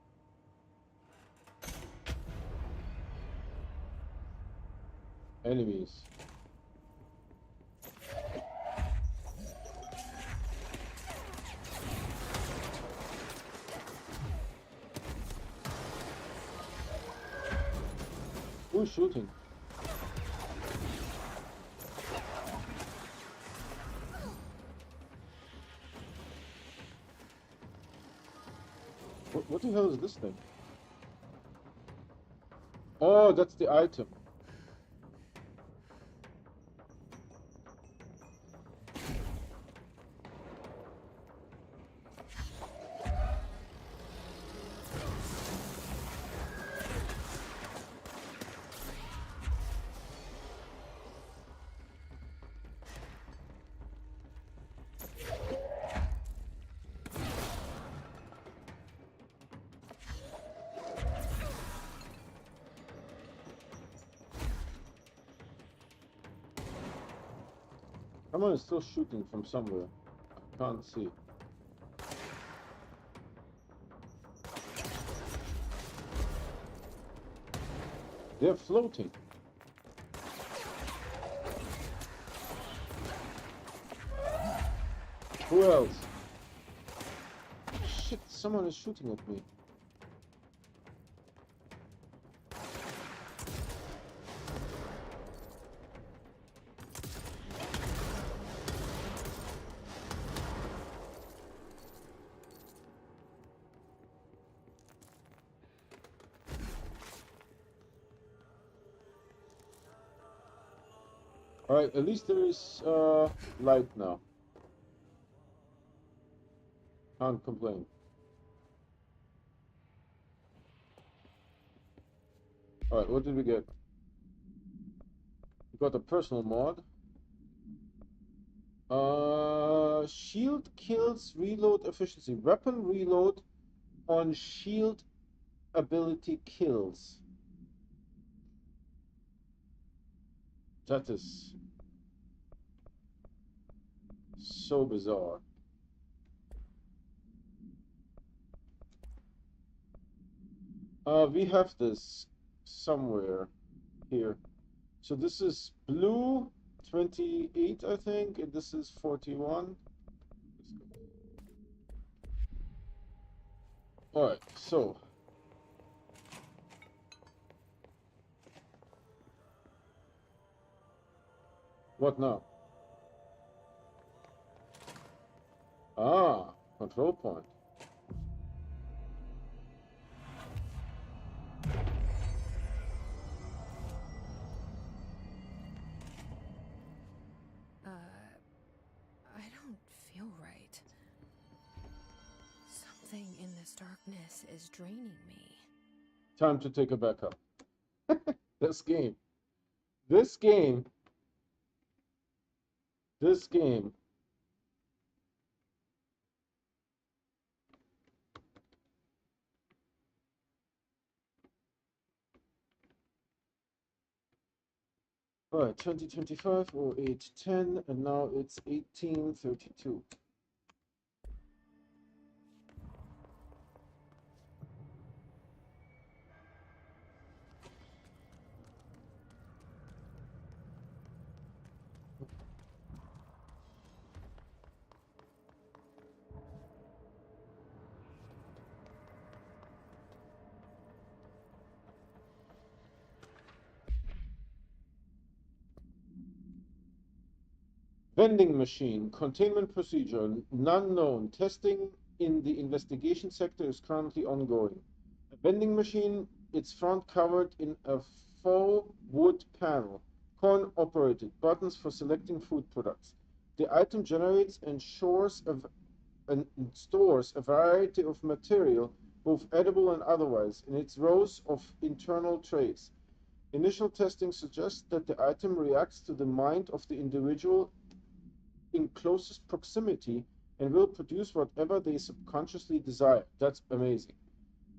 Speaker 1: Enemies. Who's shooting? What the hell is this thing? Oh, that's the item. Someone is still shooting from somewhere. I can't see. They're floating. Who else? Shit, someone is shooting at me. Alright, at least there is light now. Can't complain. Alright, what did we get? We got a personal mod. Shield kills reload efficiency. Weapon reload on shield ability kills. That is so bizarre. We have this somewhere here. So this is blue 28, I think, and this is 41. Alright, so what now? Ah, control point.
Speaker 3: I don't feel right. Something in this darkness is draining me.
Speaker 1: Time to take a backup. This game. This game. This game. Alright, 2025 or 810, and now it's 1832. Vending machine, containment procedure, none known. Testing in the investigation sector is currently ongoing. A vending machine, its front covered in a faux wood panel, coin operated, buttons for selecting food products. The item generates and stores a variety of material, both edible and otherwise, in its rows of internal trays. Initial testing suggests that the item reacts to the mind of the individual in closest proximity and will produce whatever they subconsciously desire. That's amazing.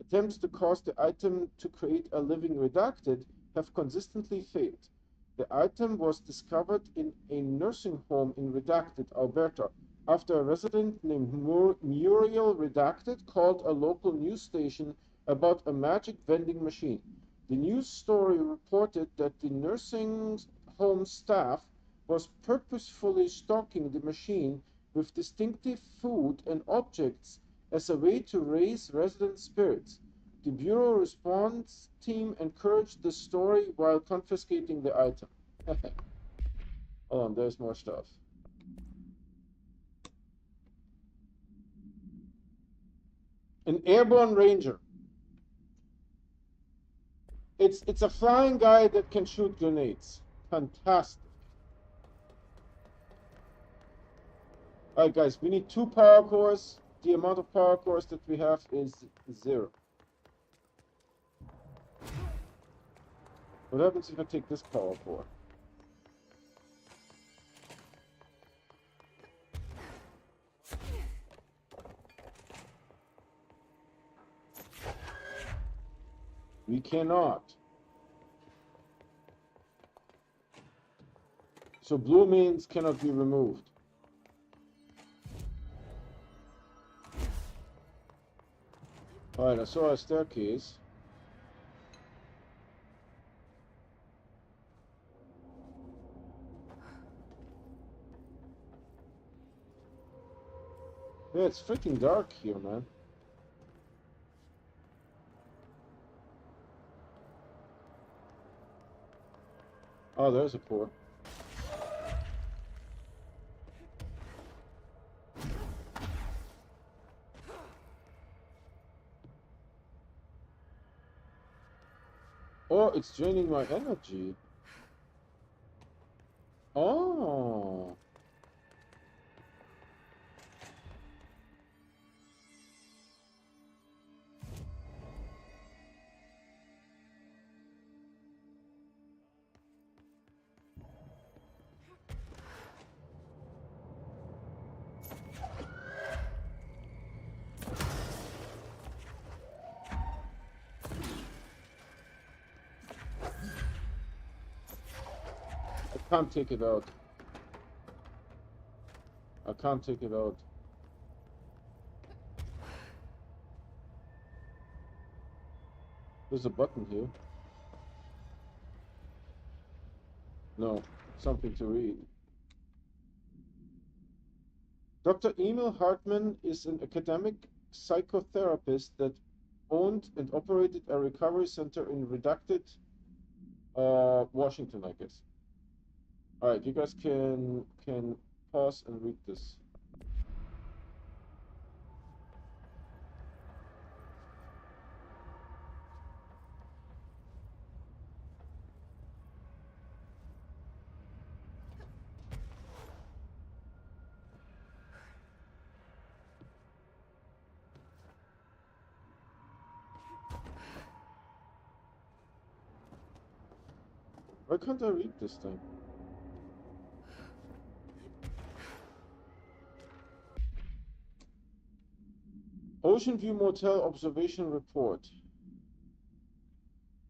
Speaker 1: Attempts to cause the item to create a living redacted have consistently failed. The item was discovered in a nursing home in Redacted, Alberta, after a resident named Muriel Redacted called a local news station about a magic vending machine. The news story reported that the nursing home staff was purposefully stocking the machine with distinctive food and objects as a way to raise resident spirits. The Bureau response team encouraged the story while confiscating the item. Hold on, there's more stuff. An airborne ranger. It's a flying guy that can shoot grenades. Fantastic. Alright guys, we need 2 power cores. The amount of power cores that we have is 0. What happens if I take this power core? We cannot. So blue means cannot be removed. Alright, I saw a staircase. Yeah, it's freaking dark here, man. Oh, there's a core. Oh, it's draining my energy. Oh. I can't take it out. I can't take it out. There's a button here. No, something to read. Dr. Emil Hartman is an academic psychotherapist that owned and operated a recovery center in Redacted, Washington, I guess. Alright, you guys can pause and read this. Why can't I read this thing? Ocean View Motel Observation Report.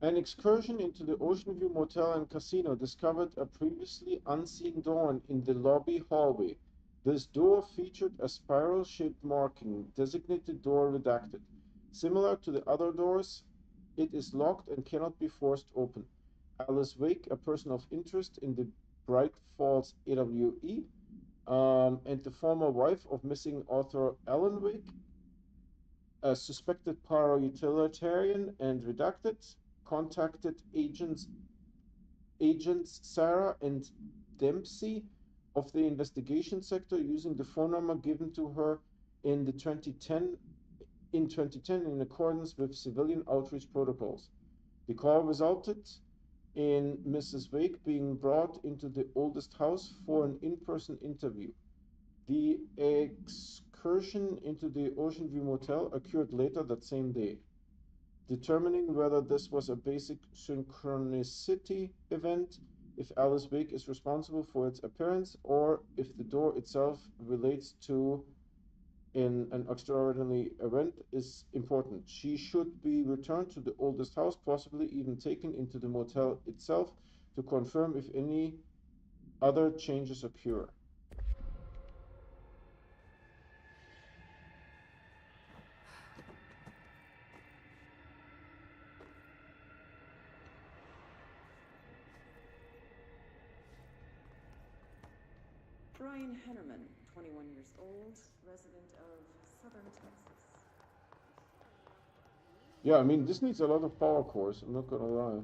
Speaker 1: An excursion into the Ocean View Motel and Casino discovered a previously unseen door in the lobby hallway. This door featured a spiral-shaped marking, designated door redacted. Similar to the other doors, it is locked and cannot be forced open. Alice Wake, a person of interest in the Bright Falls AWE, and the former wife of missing author Alan Wake, a suspected para-utilitarian and redacted, contacted agents Sarah and Dempsey of the investigation sector using the phone number given to her in 2010 in accordance with civilian outreach protocols. The call resulted in Mrs. Wake being brought into the oldest house for an in-person interview. The excursion into the Ocean View Motel occurred later that same day. Determining whether this was a basic synchronicity event, if Alice Wake is responsible for its appearance, or if the door itself relates to an extraordinary event is important. She should be returned to the oldest house, possibly even taken into the motel itself to confirm if any other changes occur.
Speaker 9: Brian Hennerman, 21 years old, resident of Southern Texas.
Speaker 1: Yeah, I mean, this needs a lot of power cores, I'm not gonna lie.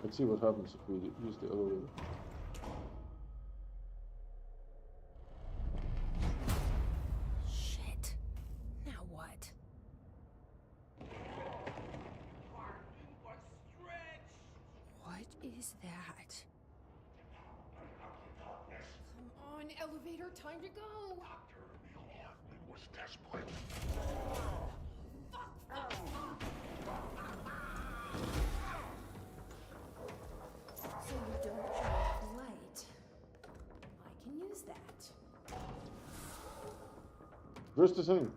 Speaker 1: Let's see what happens if we use the elevator.
Speaker 3: Shit. Now what? What is that?
Speaker 10: Come on, elevator, time to go.
Speaker 7: Dr. Emil Hartman was desperate.
Speaker 9: So you don't have light. I can use that.
Speaker 1: Where's the thing?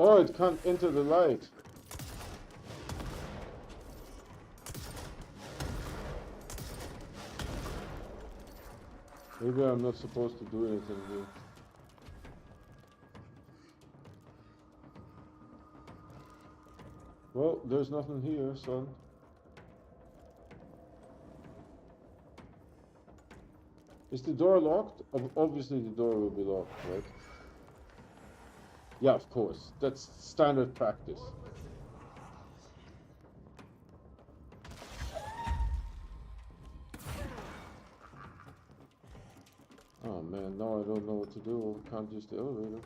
Speaker 1: Oh, it can't enter the light. Maybe I'm not supposed to do anything here. Well, there's nothing here, son. Is the door locked? Obviously the door will be locked, right? Yeah, of course. That's standard practice. Oh man, now I don't know what to do. I can't use the elevator.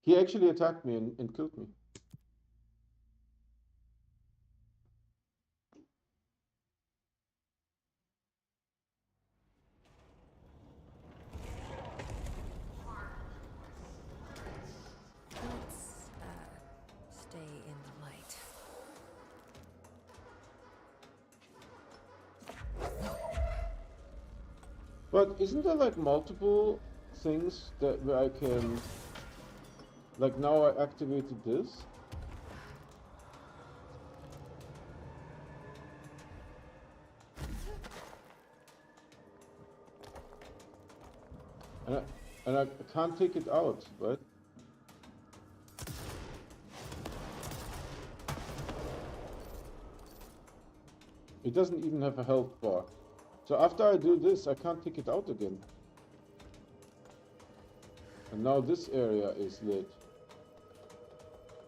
Speaker 1: He actually attacked me and killed me.
Speaker 3: Let's stay in the light.
Speaker 1: But isn't there like multiple things that where I can, like now I activated this? And I can't take it out, right? It doesn't even have a health bar. So after I do this, I can't take it out again. And now this area is lit.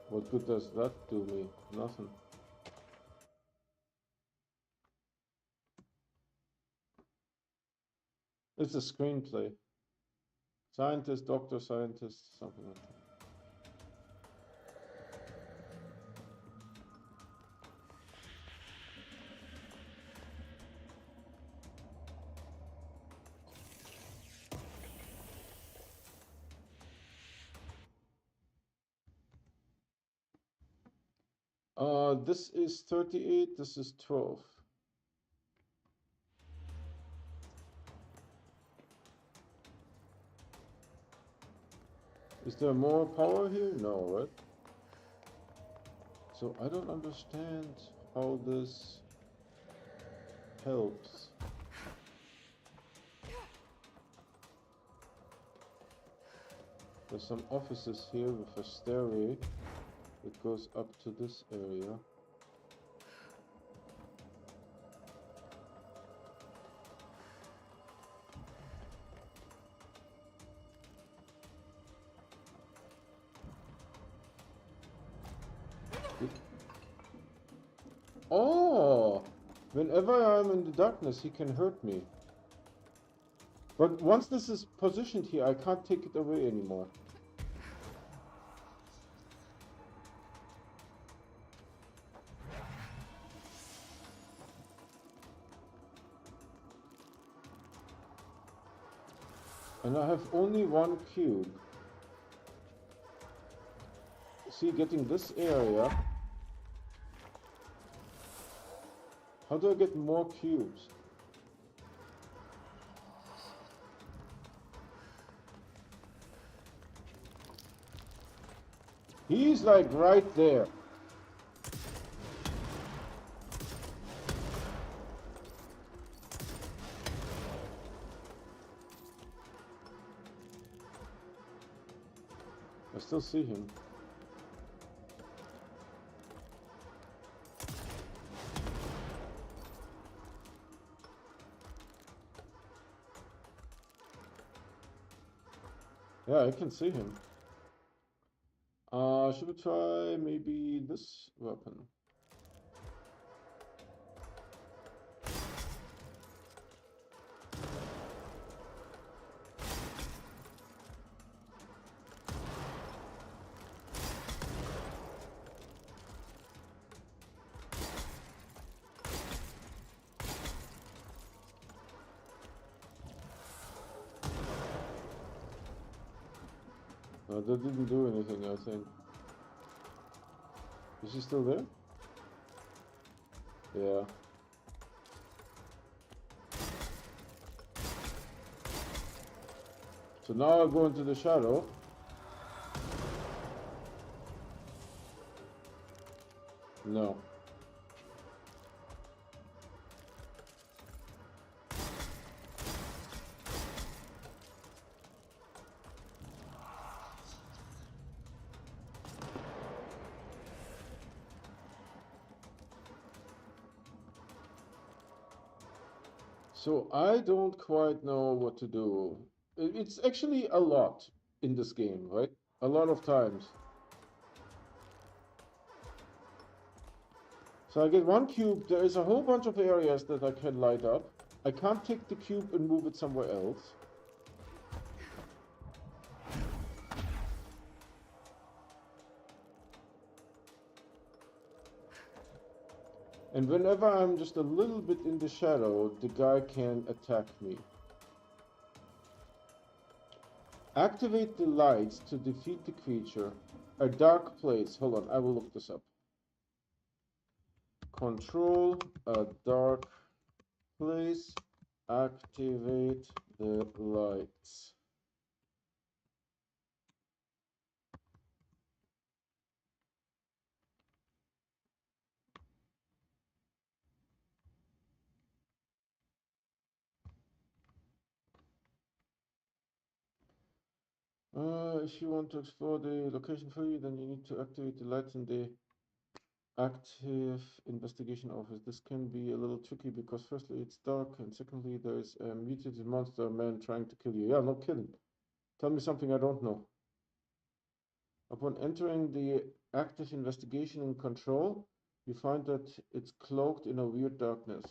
Speaker 1: What good does that do me? Nothing. It's a screenplay. Scientist, doctor, scientist, something like that. This is 38, this is 12. Is there more power here? No, right? So I don't understand how this helps. There's some offices here with a stairway that goes up to this area. Oh! Whenever I'm in the darkness, he can hurt me. But once this is positioned here, I can't take it away anymore. And I have only one cube. See, getting this area. How do I get more cubes? He's like right there. I still see him. Yeah, I can see him. Should we try maybe this weapon? No, that didn't do anything, I think. Is he still there? Yeah. So now I go into the shadow. No. So I don't quite know what to do. It's actually a lot in this game, right? A lot of times. So I get one cube, there is a whole bunch of areas that I can light up. I can't take the cube and move it somewhere else. And whenever I'm just a little bit in the shadow, the guy can attack me. Activate the lights to defeat the creature. A dark place. Hold on, I will look this up. Control a dark place. Activate the lights. If you want to explore the location fully, then you need to activate the lights in the active investigation office. This can be a little tricky because firstly it's dark and secondly there is a mutated monster man trying to kill you. Yeah, no kidding. Tell me something I don't know. Upon entering the active investigation in control, you find that it's cloaked in a weird darkness.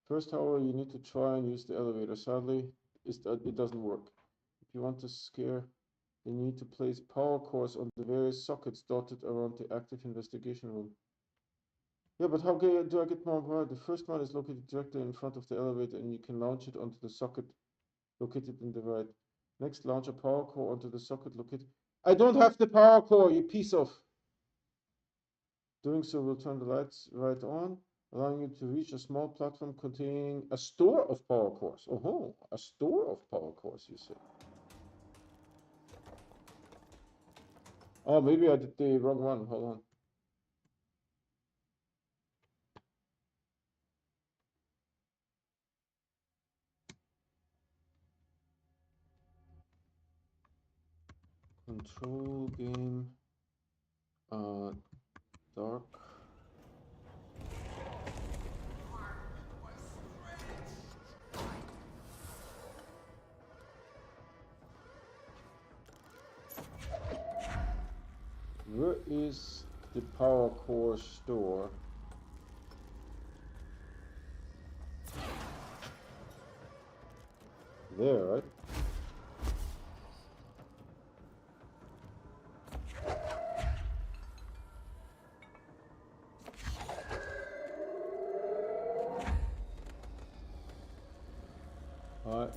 Speaker 1: First, however, you need to try and use the elevator. Sadly, it doesn't work. If you want to scare, you need to place power cores on the various sockets dotted around the active investigation room. Yeah, but how do I get more power? The first one is located directly in front of the elevator, and you can launch it onto the socket located in the right. Next, launch a power core onto the socket located. I don't have the power core, you piece of. Doing so will turn the lights right on, allowing you to reach a small platform containing a store of power cores. Oh, a store of power cores, you say. Oh, maybe I did the wrong one. Hold on. Control game. Dark. Where is the power core store? There, right? Alright.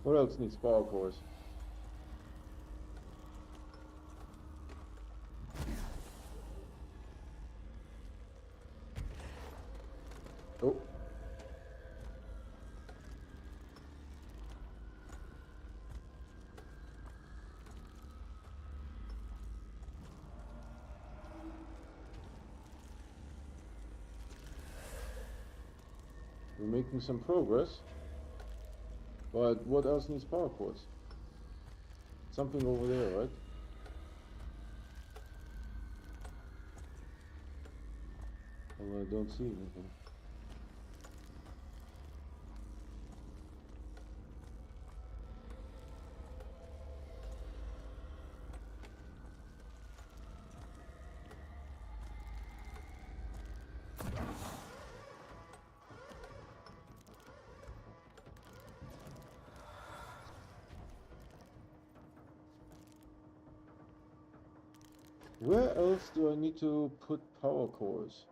Speaker 1: What else needs power cores? Oh. We're making some progress. But what else needs power cores? Something over there, right? Well, I don't see anything. Where else do I need to put power cores?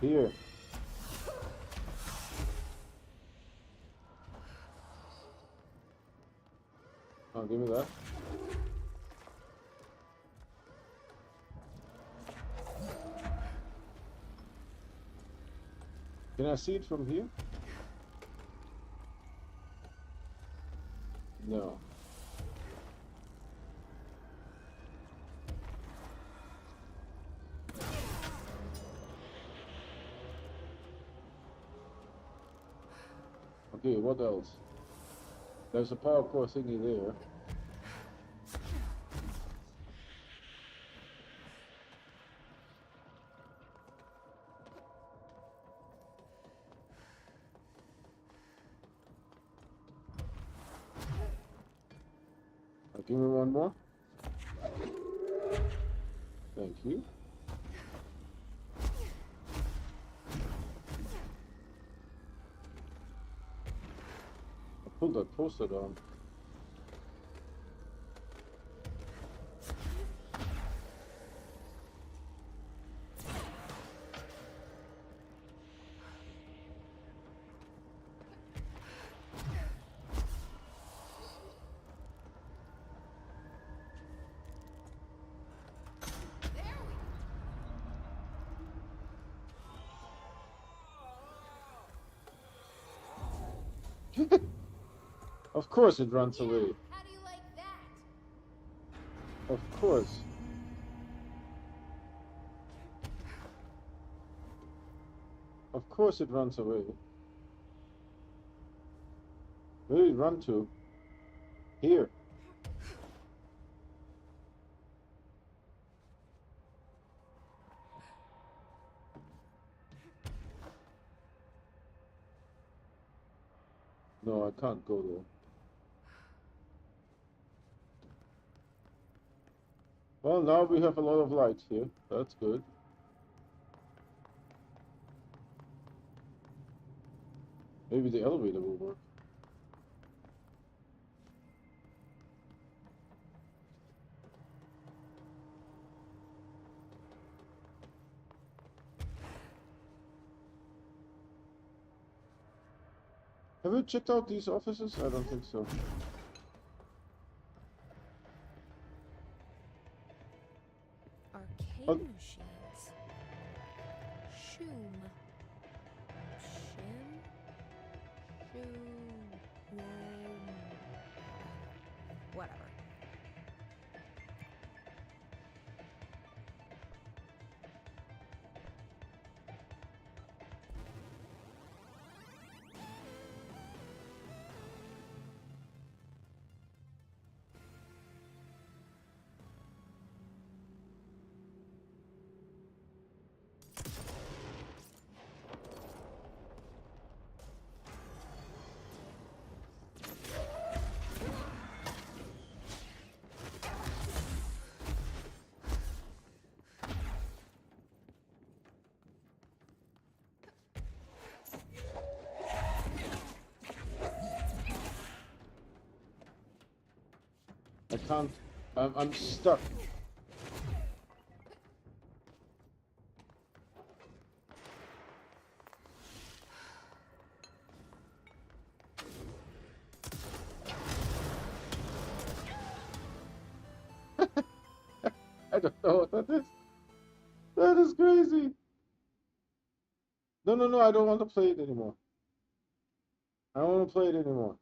Speaker 1: Here. Oh, give me that. Can I see it from here? No. Okay, what else? There's a power core thingy there. Give me one more. Thank you. I pulled that poster down. Of course it runs away.
Speaker 10: How do you like that?
Speaker 1: Of course. Of course it runs away. Where did it run to? Here. No, I can't go there. Well, now we have a lot of light here. That's good. Maybe the elevator will work. Have you checked out these offices? I don't think so.
Speaker 3: Arcade
Speaker 1: Oh.
Speaker 3: machines. Shoom. Shim? Shoom. Whatever.
Speaker 1: I can't. I'm stuck. I don't know what that is. That is crazy. No, no, no, I don't want to play it anymore. I don't want to play it anymore.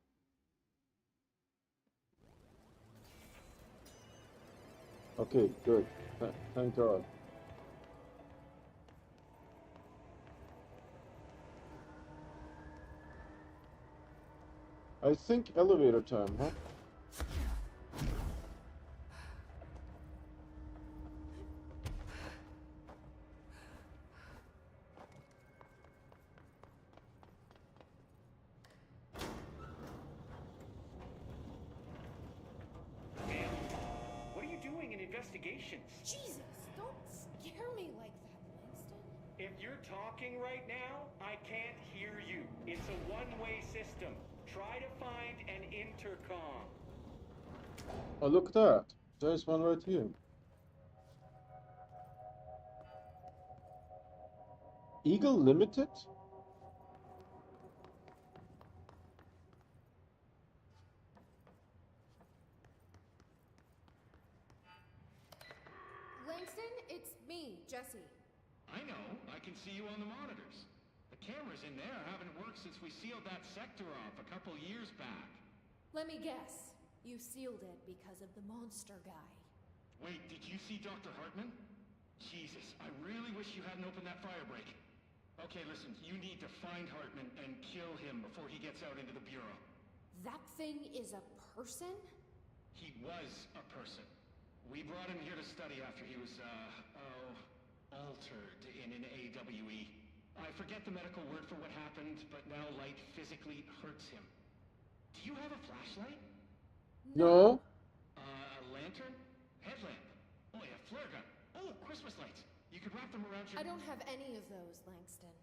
Speaker 1: Okay, good. Thank God. I think elevator time, huh?
Speaker 11: What are you doing in investigations?
Speaker 10: Jesus, don't scare me like that, Langston.
Speaker 11: If you're talking right now, I can't hear you. It's a one-way system. Try to find an intercom.
Speaker 1: Oh, look at that. There's one right here. Eagle Limited?
Speaker 10: Langston, it's me, Jesse.
Speaker 12: I know. I can see you on the monitors. The cameras in there haven't worked since we sealed that sector off a couple years back.
Speaker 10: Let me guess. You sealed it because of the monster guy.
Speaker 12: Wait, did you see Dr. Hartman? Jesus, I really wish you hadn't opened that fire break. Okay, listen, you need to find Hartman and kill him before he gets out into the Bureau.
Speaker 10: That thing is a person?
Speaker 12: He was a person. We brought him here to study after he was, altered in an AWE. I forget the medical word for what happened, but now light physically hurts him. Do you have a flashlight?
Speaker 1: No.
Speaker 12: A lantern? Headlamp? Oh, yeah, flare gun. Oh, Christmas lights. You could wrap them around your...
Speaker 10: I don't have any of those, Langston.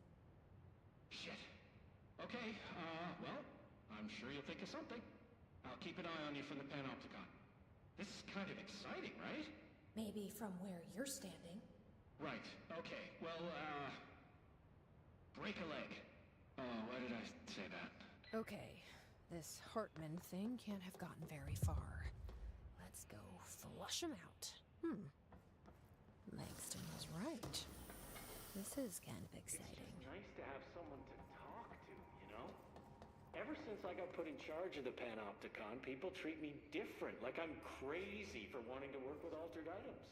Speaker 12: Shit. Okay, well, I'm sure you'll think of something. I'll keep an eye on you from the Panopticon. This is kind of exciting, right?
Speaker 10: Maybe from where you're standing.
Speaker 12: Right, okay. Well, break a leg. Oh, why did I say that?
Speaker 3: Okay, this Hartman thing can't have gotten very far. Let's go flush him out. Langston was right. This is kind of exciting.
Speaker 11: It's just nice to have someone to talk to, you know? Ever since I got put in charge of the Panopticon, people treat me different, like I'm crazy for wanting to work with altered items.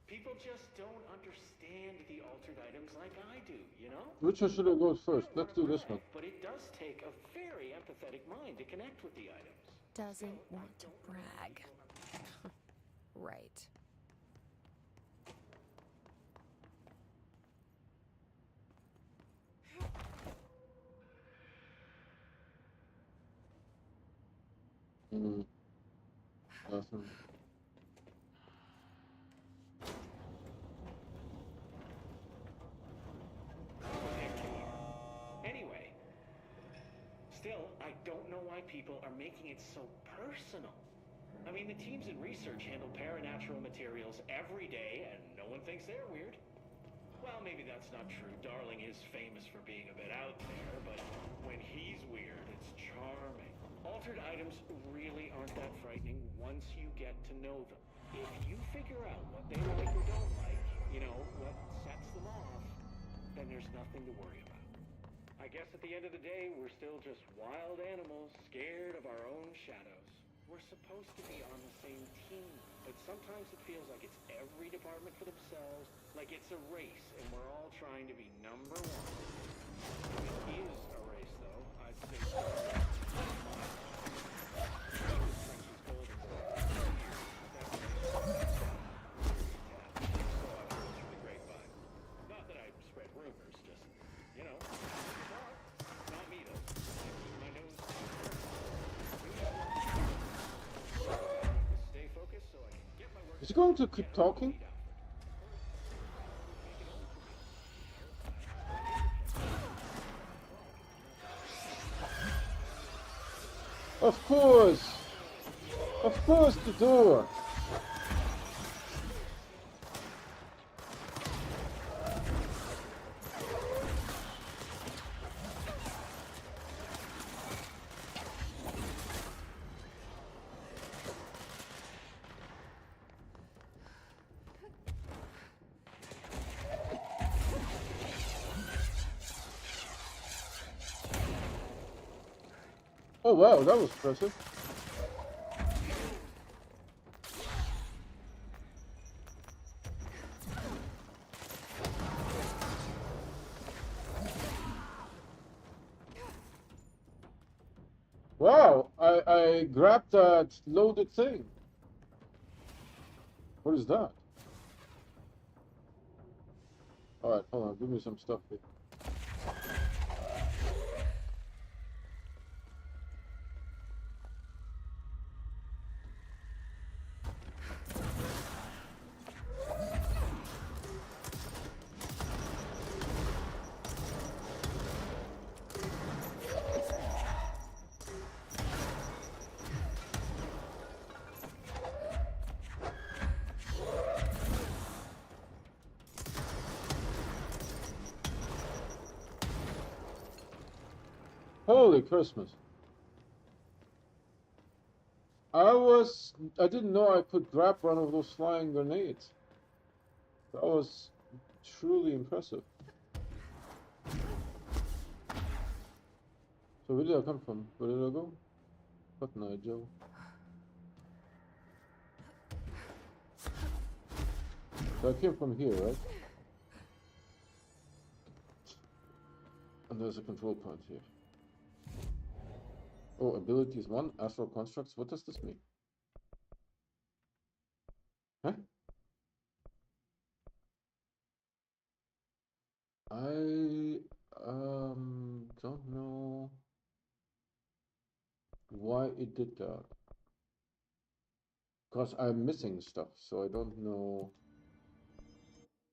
Speaker 11: People just don't understand the altered items like I do, you know?
Speaker 1: Which one should I go first? Let's do this one.
Speaker 11: But it does take a very empathetic mind to connect with the items.
Speaker 3: Doesn't want to brag. Right.
Speaker 1: Awesome.
Speaker 11: Anyway, still, I don't know why people are making it so personal. I mean, the teams in research handle paranatural materials every day, and no one thinks they're weird. Well, maybe that's not true. Darling is famous for being a bit out there, but when he's weird, it's charming. Altered items really aren't that frightening once you get to know them. If you figure out what they like or don't like, you know, what sets them off, then there's nothing to worry about. I guess at the end of the day, we're still just wild animals, scared of our own shadows. We're supposed to be on the same team, but sometimes it feels like it's every department for themselves, like it's a race, and we're all trying to be number one. If it is a race, though, I'd say not that I spread rumors, just, you know, not me though. My nose. Stay focused so I can get my work.
Speaker 1: Is he going to keep talking? Of course! Of course, the door! Oh wow, that was impressive. Wow, I grabbed that loaded thing. What is that? Alright, hold on, give me some stuff here. Holy Christmas. I didn't know I could grab one of those flying grenades. That was truly impressive. So where did I come from? Where did I go? What night, Joe? So I came from here, right? And there's a control point here. Oh, abilities 1, astral constructs. What does this mean? Huh? I don't know why it did that. Because I'm missing stuff, so I don't know.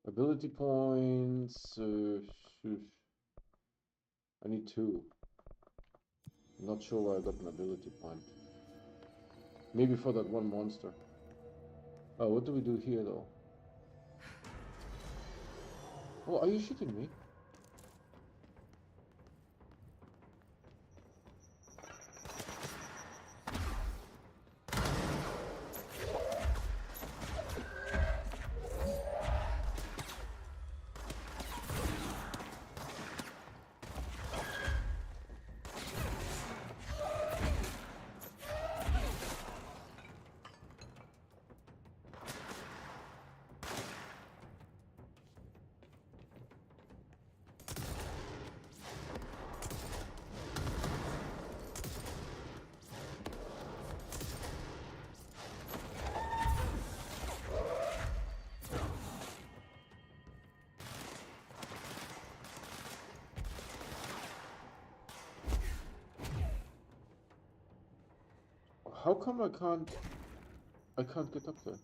Speaker 1: Ability points. I need 2. I'm not sure why I got an ability point. Maybe for that one monster. Oh, what do we do here though? Oh, are you shooting me? How come I can't get up there?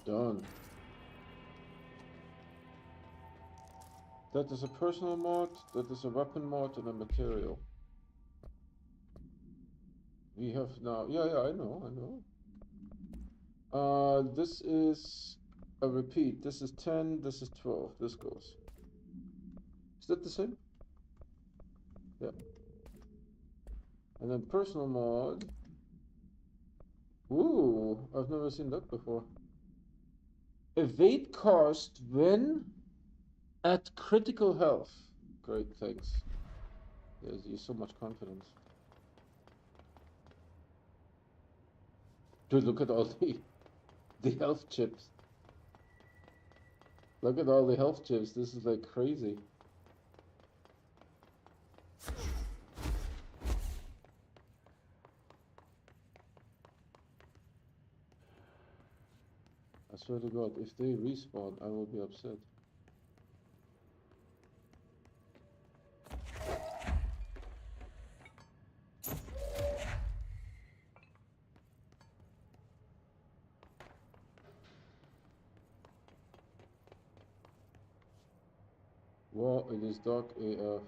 Speaker 1: Done. That is a personal mod, that is a weapon mod, and a material. We have now, yeah, I know. This is a repeat. This is 10, this is 12. This goes. Is that the same? Yeah. And then personal mod. Ooh, I've never seen that before. Evade cost when at critical health. Great, thanks. There's you so much confidence. Dude, look at all the health chips. Look at all the health chips. This is like crazy. I swear to God, if they respawn, I will be upset. Well, it is dark AF.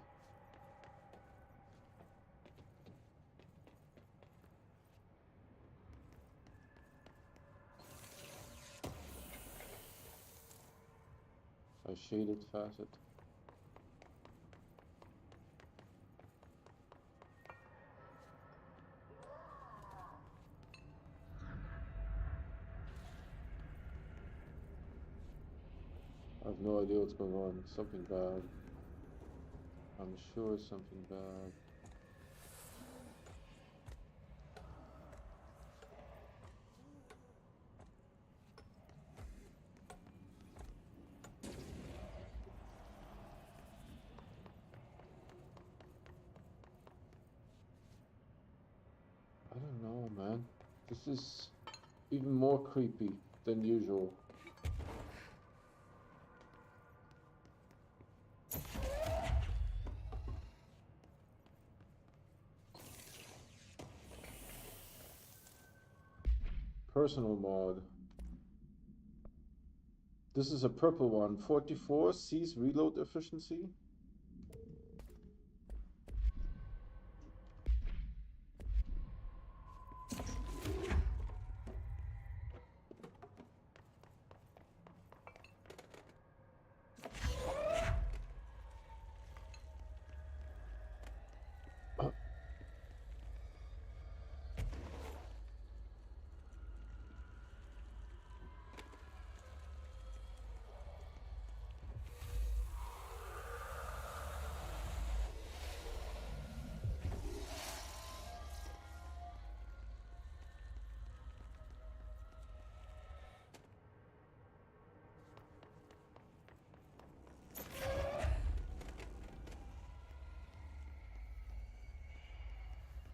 Speaker 1: A shaded facet. I have no idea what's going on. Something bad. I'm sure it's something bad. I don't know, man. This is even more creepy than usual. Personal mod. This is a purple one. 44 sees reload efficiency.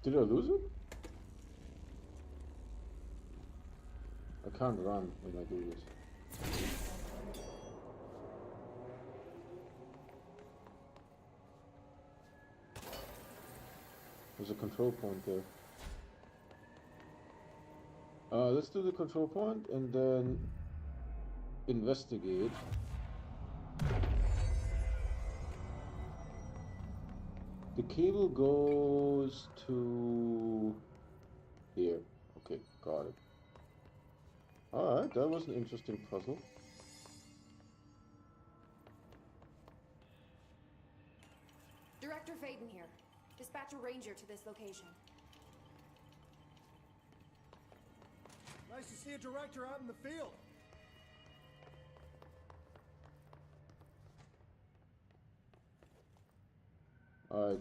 Speaker 1: Did I lose it? I can't run when I do this. There's a control point there. Let's do the control point and then investigate. The cable goes to here. Okay, got it. Alright, that was an interesting puzzle.
Speaker 10: Director Faden here. Dispatch a ranger to this location.
Speaker 4: Nice to see a director out in the field.
Speaker 1: Alright.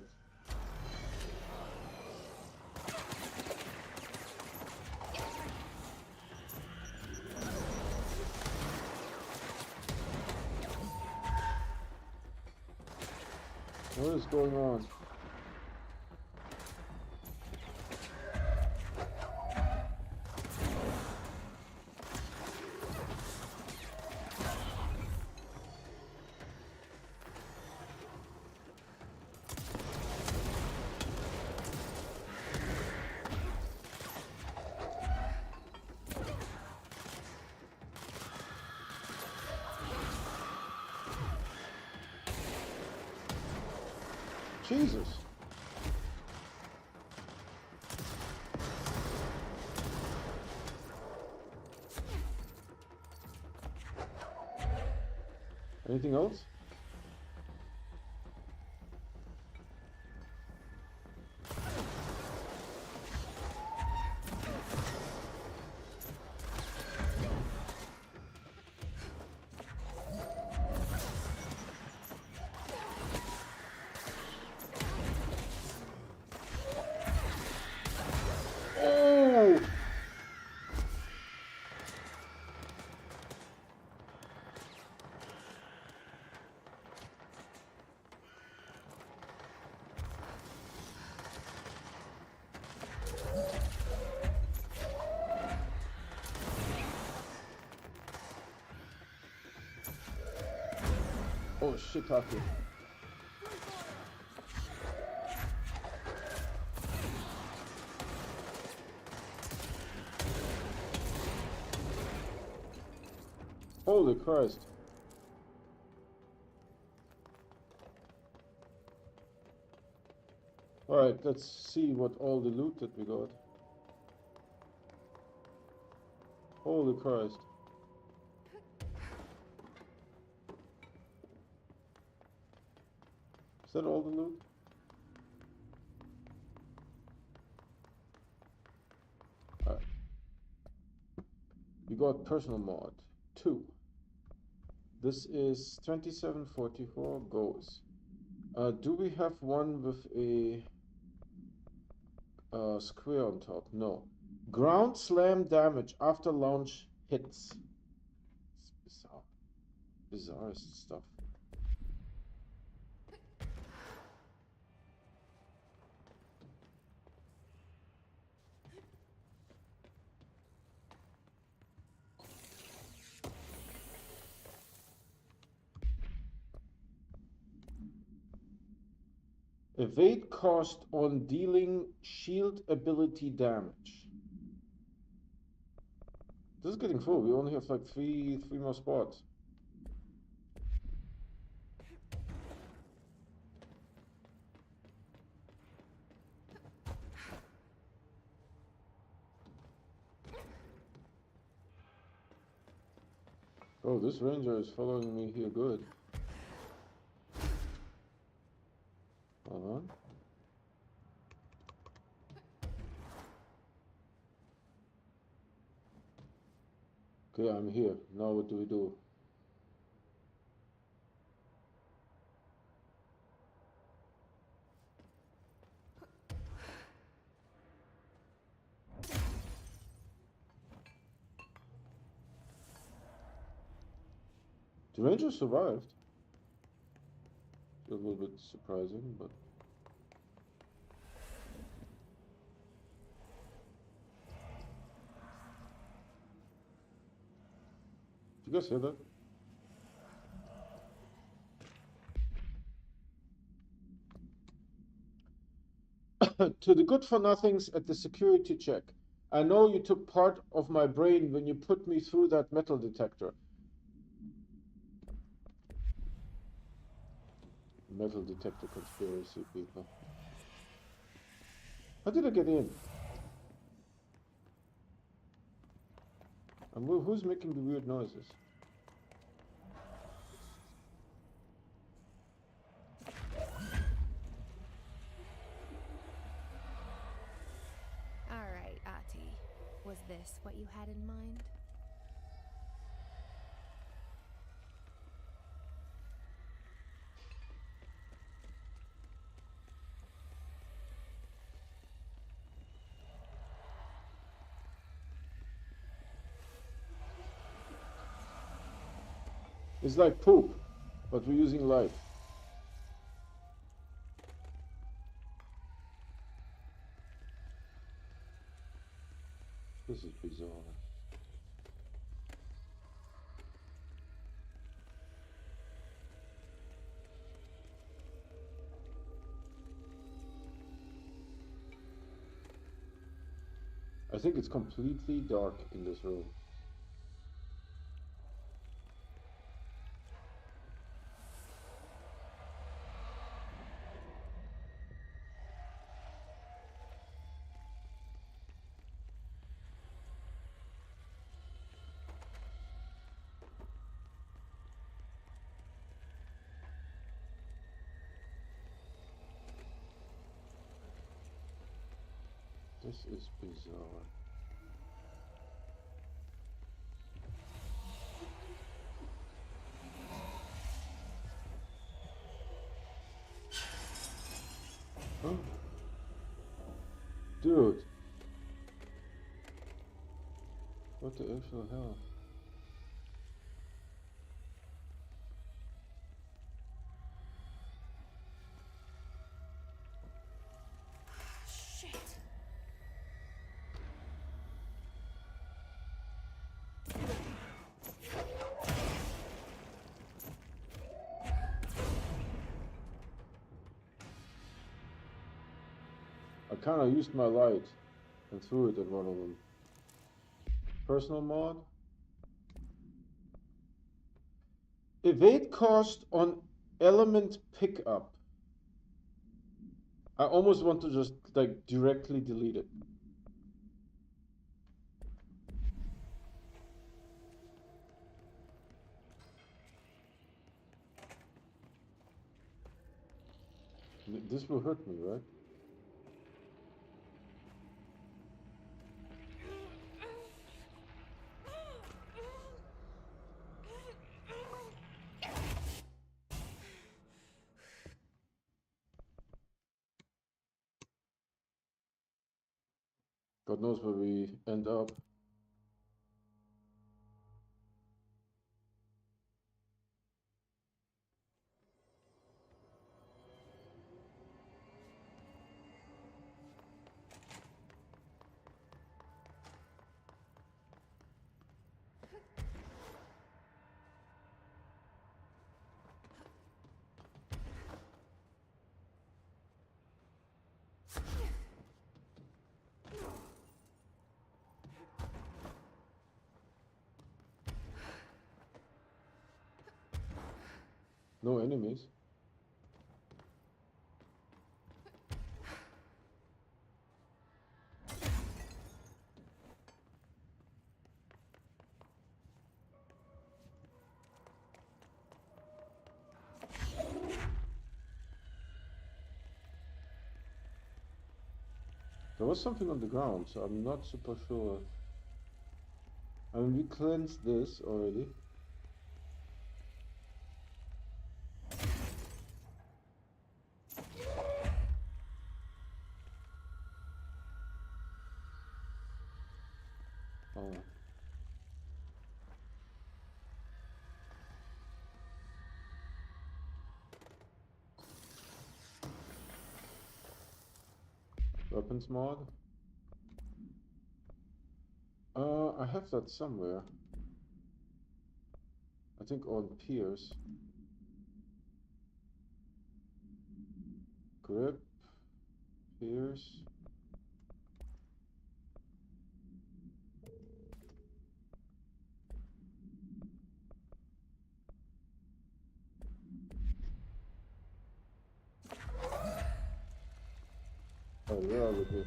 Speaker 1: What is going on? Jesus. Anything else? Oh! Oh shit, Taki. Holy Christ. Alright, let's see what all the loot that we got. Holy Christ. Is that all the loot? Alright. We got personal mod 2. This is 2744 goes. Do we have one with a square on top? No. Ground slam damage after launch hits. It's bizarre. Bizarre stuff. Evade cost on dealing shield ability damage. This is getting full. We only have like three more spots. Oh, this ranger is following me here good. Hold on. Okay, I'm here. Now what do we do? The ranger survived. A little bit surprising, but did you guys hear that? To the good for nothings at the security check. I know you took part of my brain when you put me through that metal detector. Metal detector conspiracy, people. How did I get in? And who's making the weird noises?
Speaker 3: All right, Ahti. Was this what you had in mind?
Speaker 1: It's like poop, but we're using light. This is bizarre. I think it's completely dark in this room. This is bizarre. Huh? Dude. What the actual hell?
Speaker 3: Shit.
Speaker 1: I kind of used my light and threw it at one of them. Personal mod. Evade cost on element pickup. I almost want to just like directly delete it. This will hurt me, right? God knows where we end up. No enemies. There was something on the ground, so I'm not super sure. I mean, we cleansed this already. Oh. Weapons mod. I have that somewhere. I think on Pierce. Grip. Pierce. Oh, where are we here?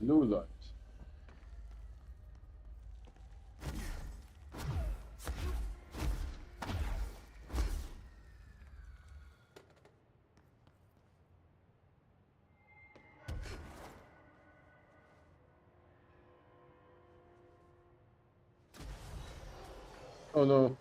Speaker 1: Blue light. Oh no.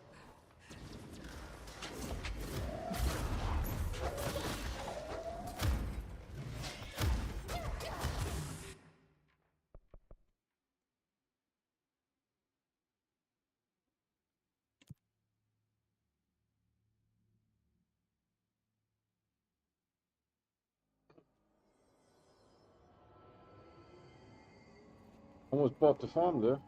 Speaker 1: Almost bought the farm there.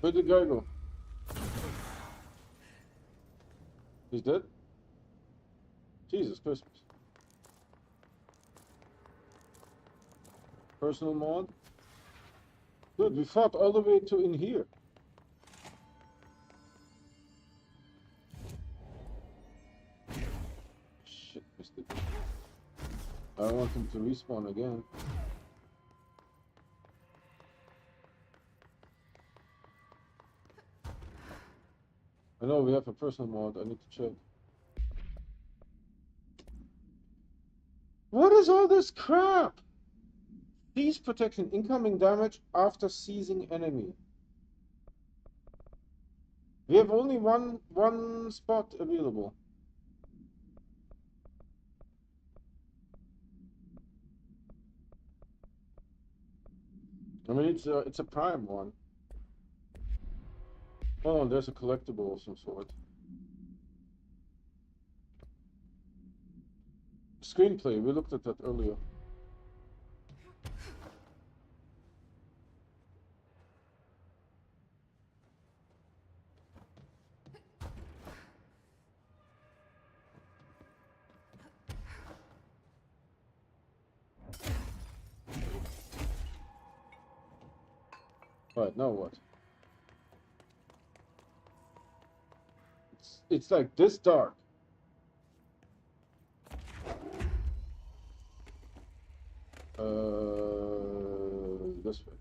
Speaker 1: Where'd the guy go? He's dead? Jesus Christmas. Personal mod? Dude, we fought all the way to in here. Shit, missed it. I don't want him to respawn again. I know we have a personal mod, I need to check. What is all this crap? Cease protection, incoming damage after seizing enemy. We have only one spot available. I mean, it's a prime one. Oh, there's a collectible of some sort. Screenplay, we looked at that earlier. Right, now what? It's like this dark. This way.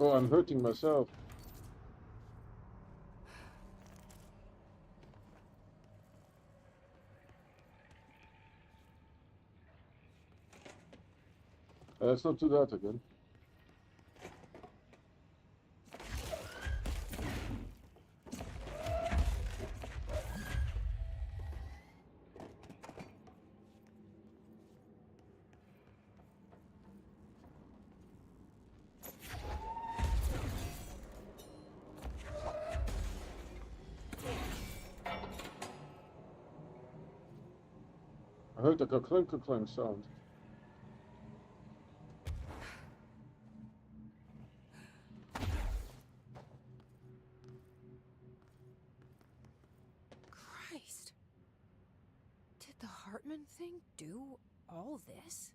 Speaker 1: Oh, I'm hurting myself. Let's not do that again. I heard like a clink sound.
Speaker 3: Christ. Did the Hartman thing do all this?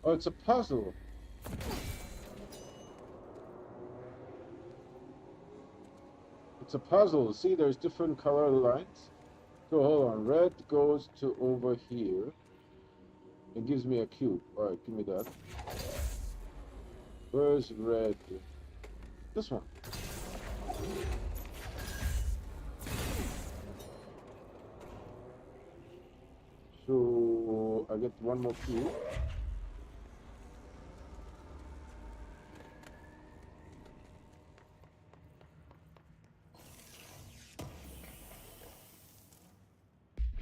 Speaker 1: Oh, it's a puzzle. It's a puzzle. See, there's different color lines. So hold on. Red goes to over here. It gives me a cube. Alright, give me that. Where's red? This one. So I get one more cube.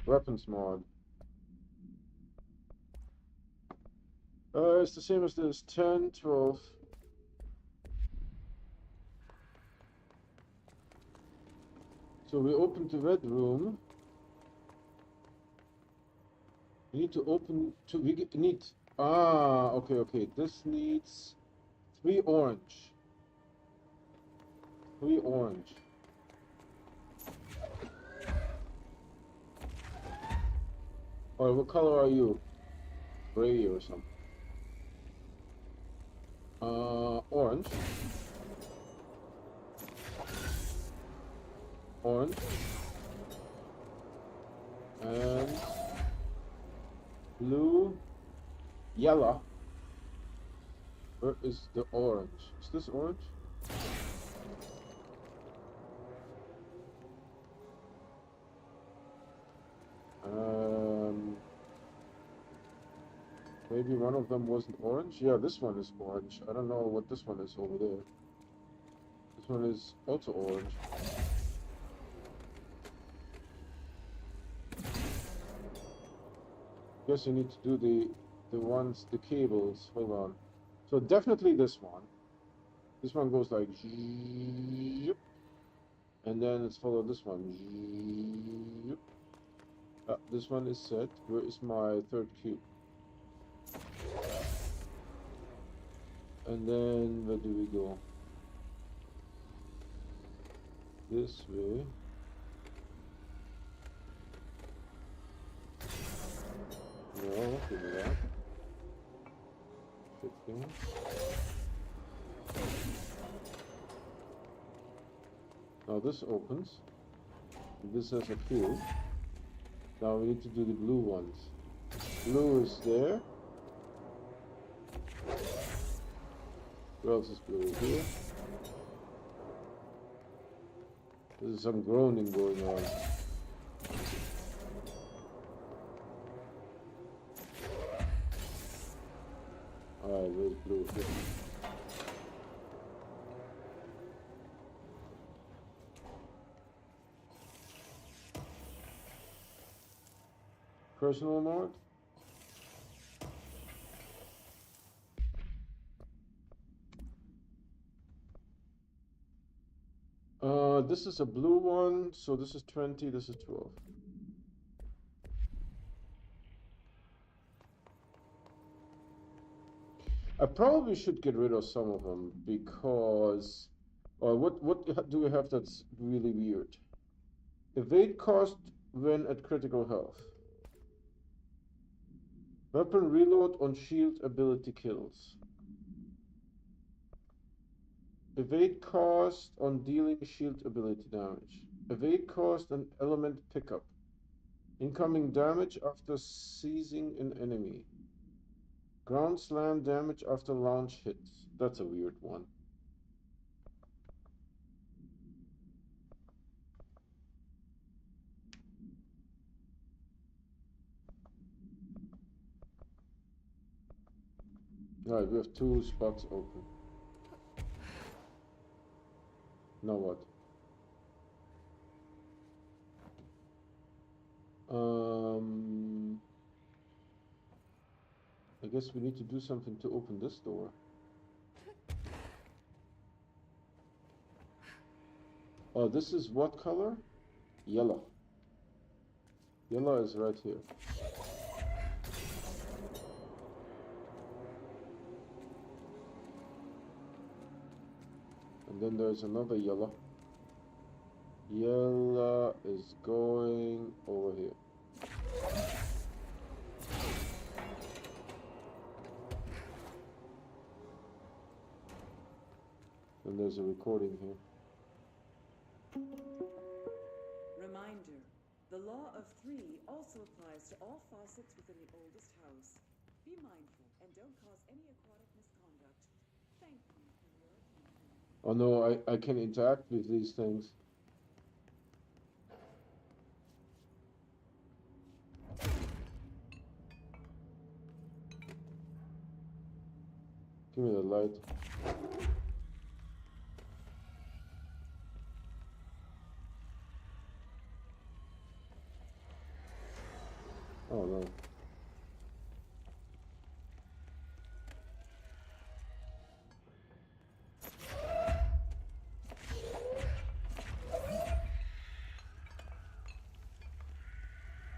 Speaker 1: Weapons mod. It's the same as this. 10, 12. So we open the red room. We need to open to need okay. This needs 3 orange. 3 orange. Alright, what color are you? Gray or something. Orange. Orange. And blue. Yellow. Where is the orange? Is this orange? Maybe one of them wasn't orange? Yeah, this one is orange. I don't know what this one is over there. This one is also orange. Guess you need to do the cables. Hold on. So definitely this one. This one goes like zip, and then it's followed this one. Zip. This one is set. Where is my third cube? And then where do we go? This way. No, give me that. 15. Now this opens. This has a cube. Now we need to do the blue ones. Blue is there. Where else is blue? Here. There's some groaning going on. Alright, where's blue? Here. Personal mode? This is a blue one, so this is 20, this is 12. I probably should get rid of some of them because, what do we have that's really weird? Evade cost when at critical health. Weapon reload on shield ability kills. Evade cost on dealing shield ability damage. Evade cost on element pickup. Incoming damage after seizing an enemy. Ground slam damage after launch hits. That's a weird one. Alright, we have 2 spots open. Now what? I guess we need to do something to open this door. Oh, this is what color? Yellow. Yellow is right here. And then there's another yellow. Yellow is going over here. And there's a recording here.
Speaker 9: Reminder, the law of 3 also applies to all faucets within the oldest house. Be mindful and don't cause any aquatic misconduct. Thank you for your attention.
Speaker 1: Oh no, I can interact with these things. Give me the light. Oh no.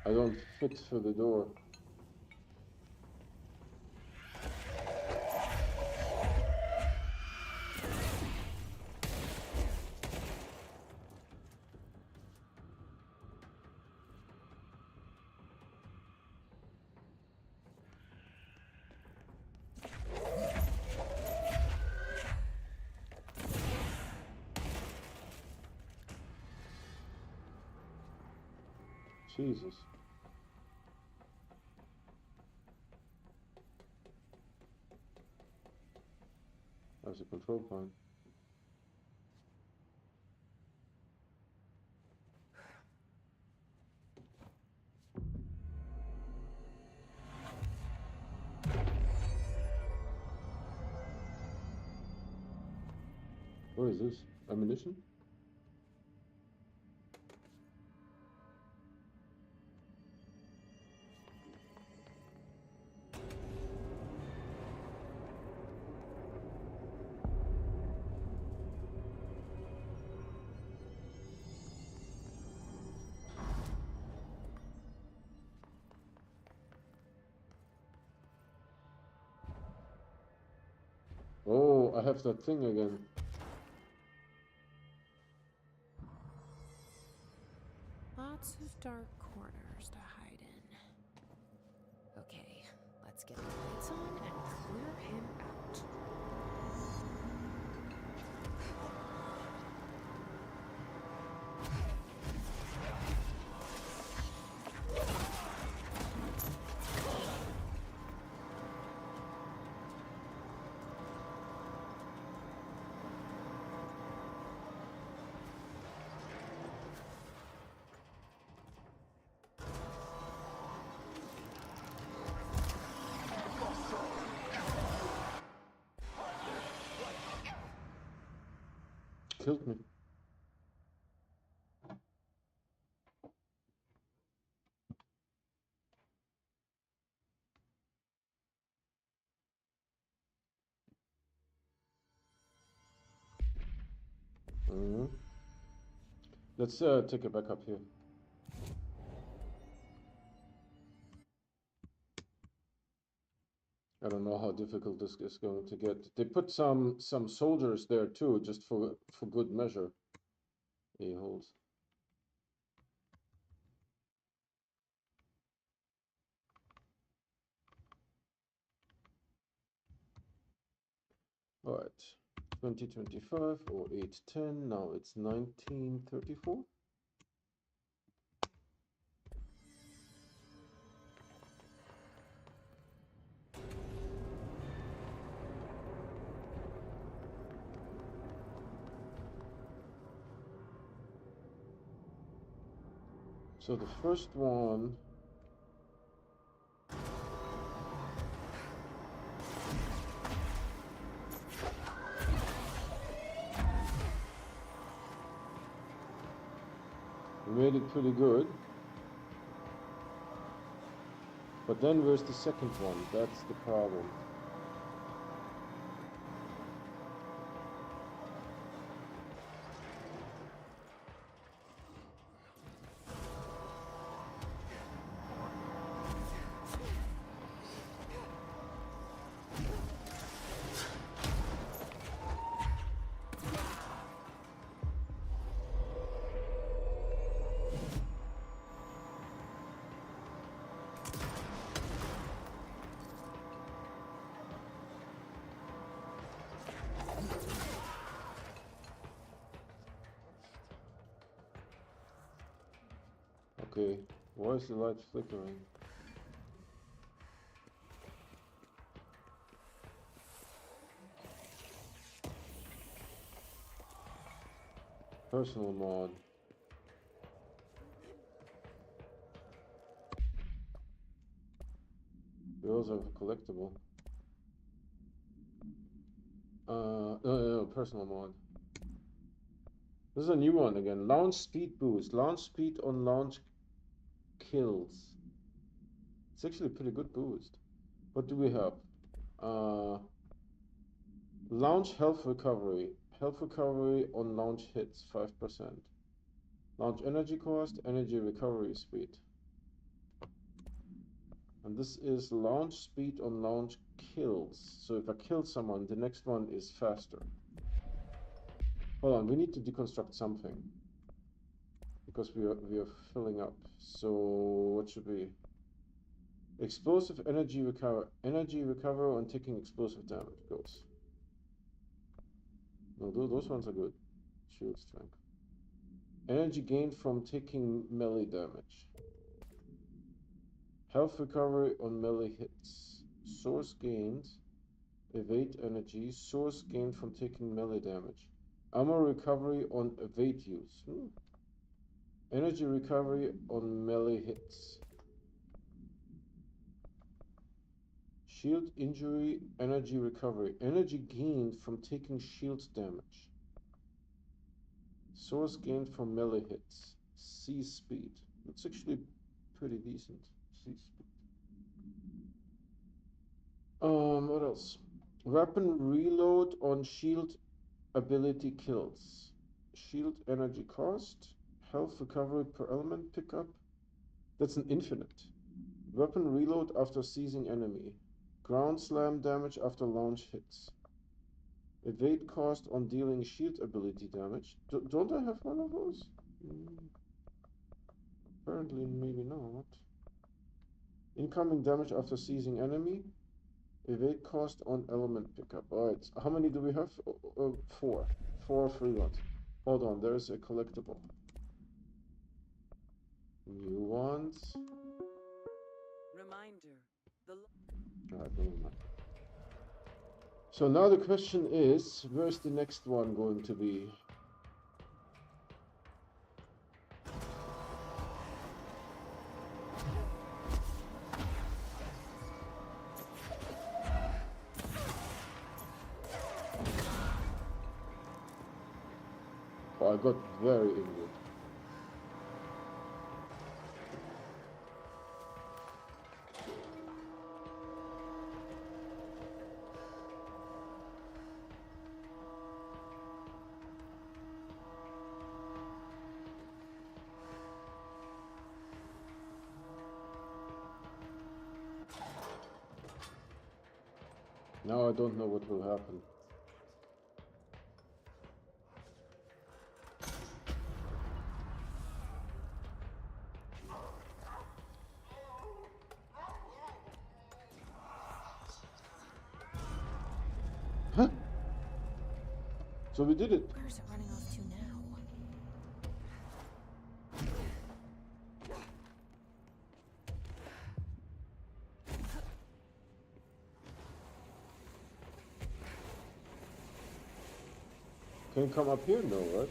Speaker 1: I don't fit for the door. Jesus. That's a control point. What is this? Ammunition? Oh, I have that thing again.
Speaker 3: Lots of dark corners to hide in. Okay, let's get the lights on and clear him out.
Speaker 1: Killed me. Let's take it back up here. I don't know how difficult this is going to get. They put some soldiers there too, just for good measure. A-holes. All right, 2025 or 810. Now it's 1934. So the first one. We made it pretty good. But then where's the second one? That's the problem. Okay, why is the light flickering? Personal mod. We also have a collectible. No, personal mod. This is a new one again. Launch speed boost. Launch speed on launch kills. It's actually a pretty good boost. What do we have? Launch health recovery. Health recovery on launch hits 5%. Launch energy cost, energy recovery speed. And this is launch speed on launch kills. So if I kill someone, the next one is faster. Hold on, we need to deconstruct something. Because we are filling up. So what should we? Explosive energy recover. Energy recover on taking explosive damage goes. No, those ones are good. Shield strength. Energy gained from taking melee damage. Health recovery on melee hits. Source gained. Evade energy. Source gained from taking melee damage. Armor recovery on evade use. Energy recovery on melee hits. Shield injury, energy recovery. Energy gained from taking shield damage. Source gained from melee hits. C speed. That's actually pretty decent. C speed. What else? Weapon reload on shield ability kills. Shield energy cost. Health recovery per element pickup. That's an infinite. Weapon reload after seizing enemy. Ground slam damage after launch hits. Evade cost on dealing shield ability damage. Don't I have one of those? Apparently maybe not. Incoming damage after seizing enemy. Evade cost on element pickup. Alright, how many do we have? 4. 4 free ones. Hold on, there's a collectible. New ones.
Speaker 9: Reminder.
Speaker 1: Alright, never mind. So now the question is, where's the next one going to be? Oh, I got very injured. Now I don't know what will happen. Huh? So we did it.
Speaker 3: Where's it running off to now?
Speaker 1: Can you come up here? No, right?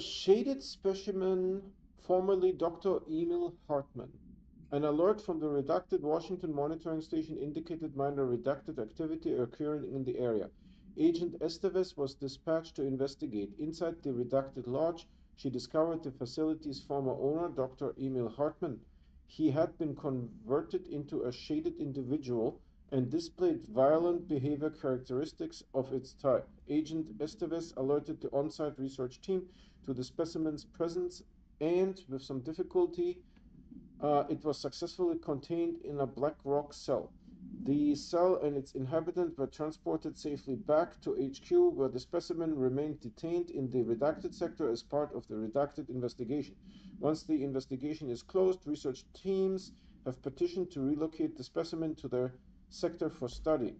Speaker 1: shaded specimen, formerly Dr. Emil Hartman. An alert from the redacted Washington monitoring station indicated minor redacted activity occurring in the area. Agent Estevez was dispatched to investigate. Inside the redacted lodge, she discovered the facility's former owner, Dr. Emil Hartman. He had been converted into a shaded individual and displayed violent behavior characteristics of its type. Agent Estevez alerted the on-site research team to the specimen's presence, and with some difficulty, it was successfully contained in a black rock cell. The cell and its inhabitant were transported safely back to HQ, where the specimen remained detained in the redacted sector as part of the redacted investigation. Once the investigation is closed, research teams have petitioned to relocate the specimen to their sector for study.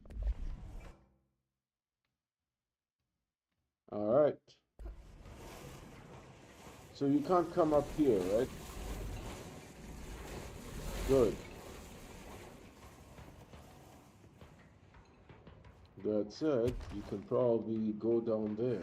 Speaker 1: All right. So you can't come up here, right? Good. That said, you can probably go down there.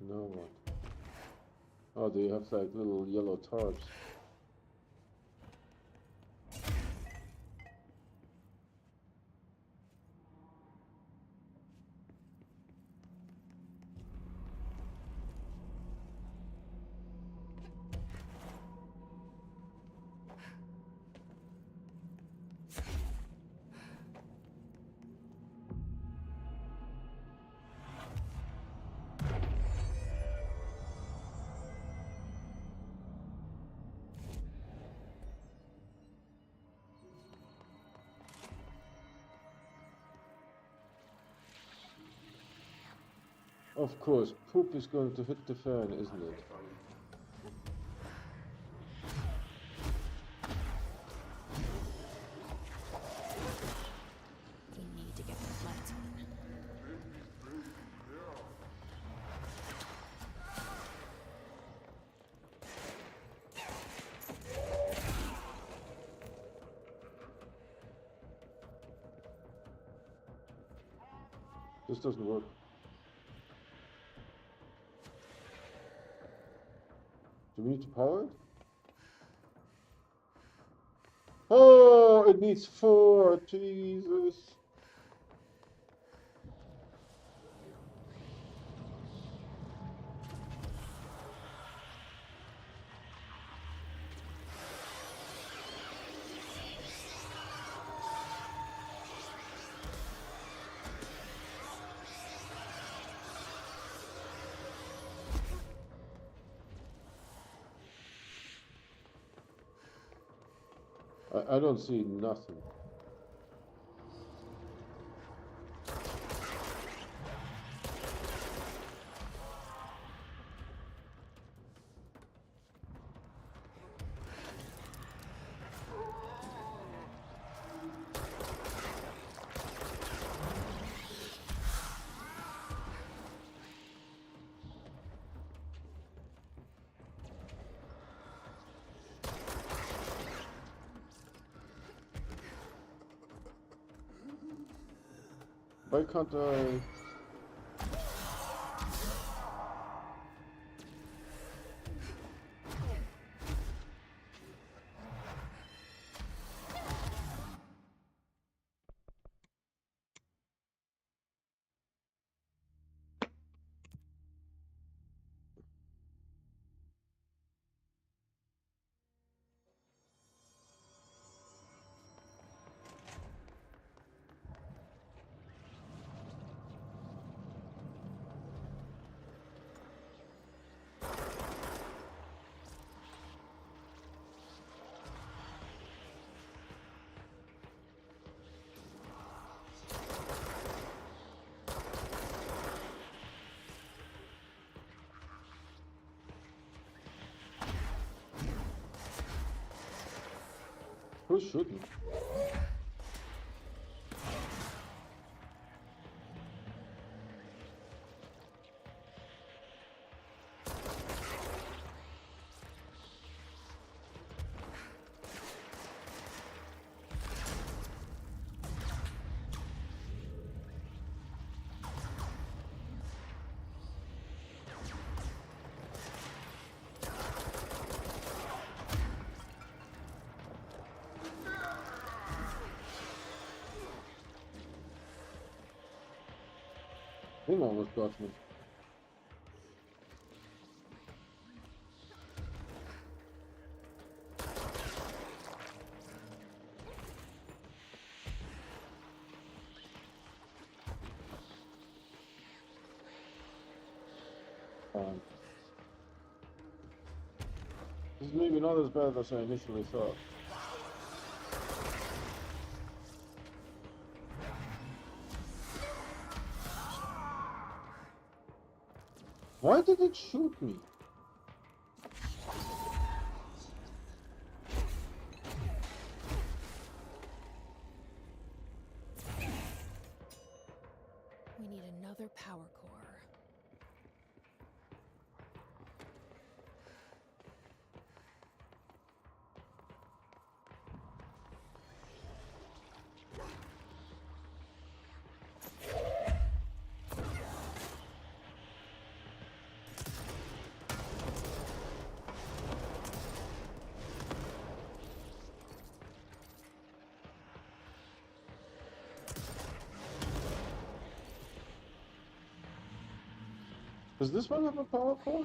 Speaker 1: Now what? Oh, they have like little yellow tarps. Of course, poop is going to hit the fan, isn't it?
Speaker 3: We need to get the lights on.
Speaker 1: This doesn't work. Do we need to power it? Oh, it needs 4. Jesus. I don't see nothing. Why can't I? Who's shooting? Thing almost got me. This is maybe not as bad as I initially thought. Why did it shoot me?
Speaker 3: We need another power core.
Speaker 1: Does this one have a power core?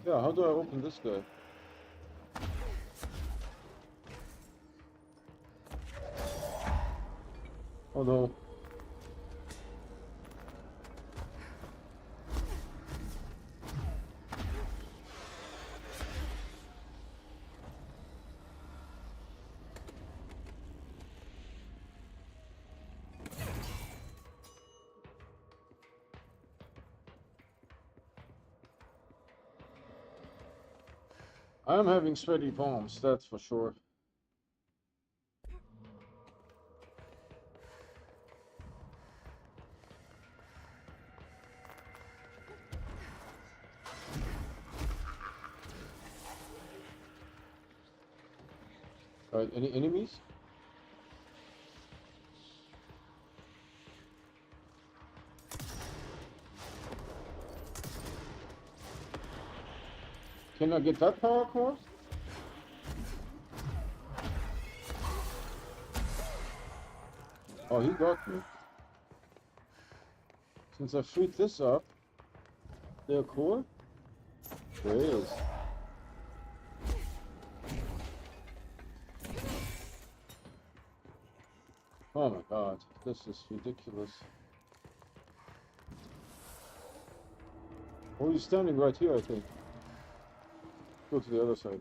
Speaker 1: Yeah, how do I open this guy? Oh no. I'm having sweaty palms, that's for sure. Alright, any enemies? Can I get that power core? Oh, he got me. Since I freed this up, their core? There it is. Oh my god, this is ridiculous. Oh, he's standing right here, I think. Go to the other side.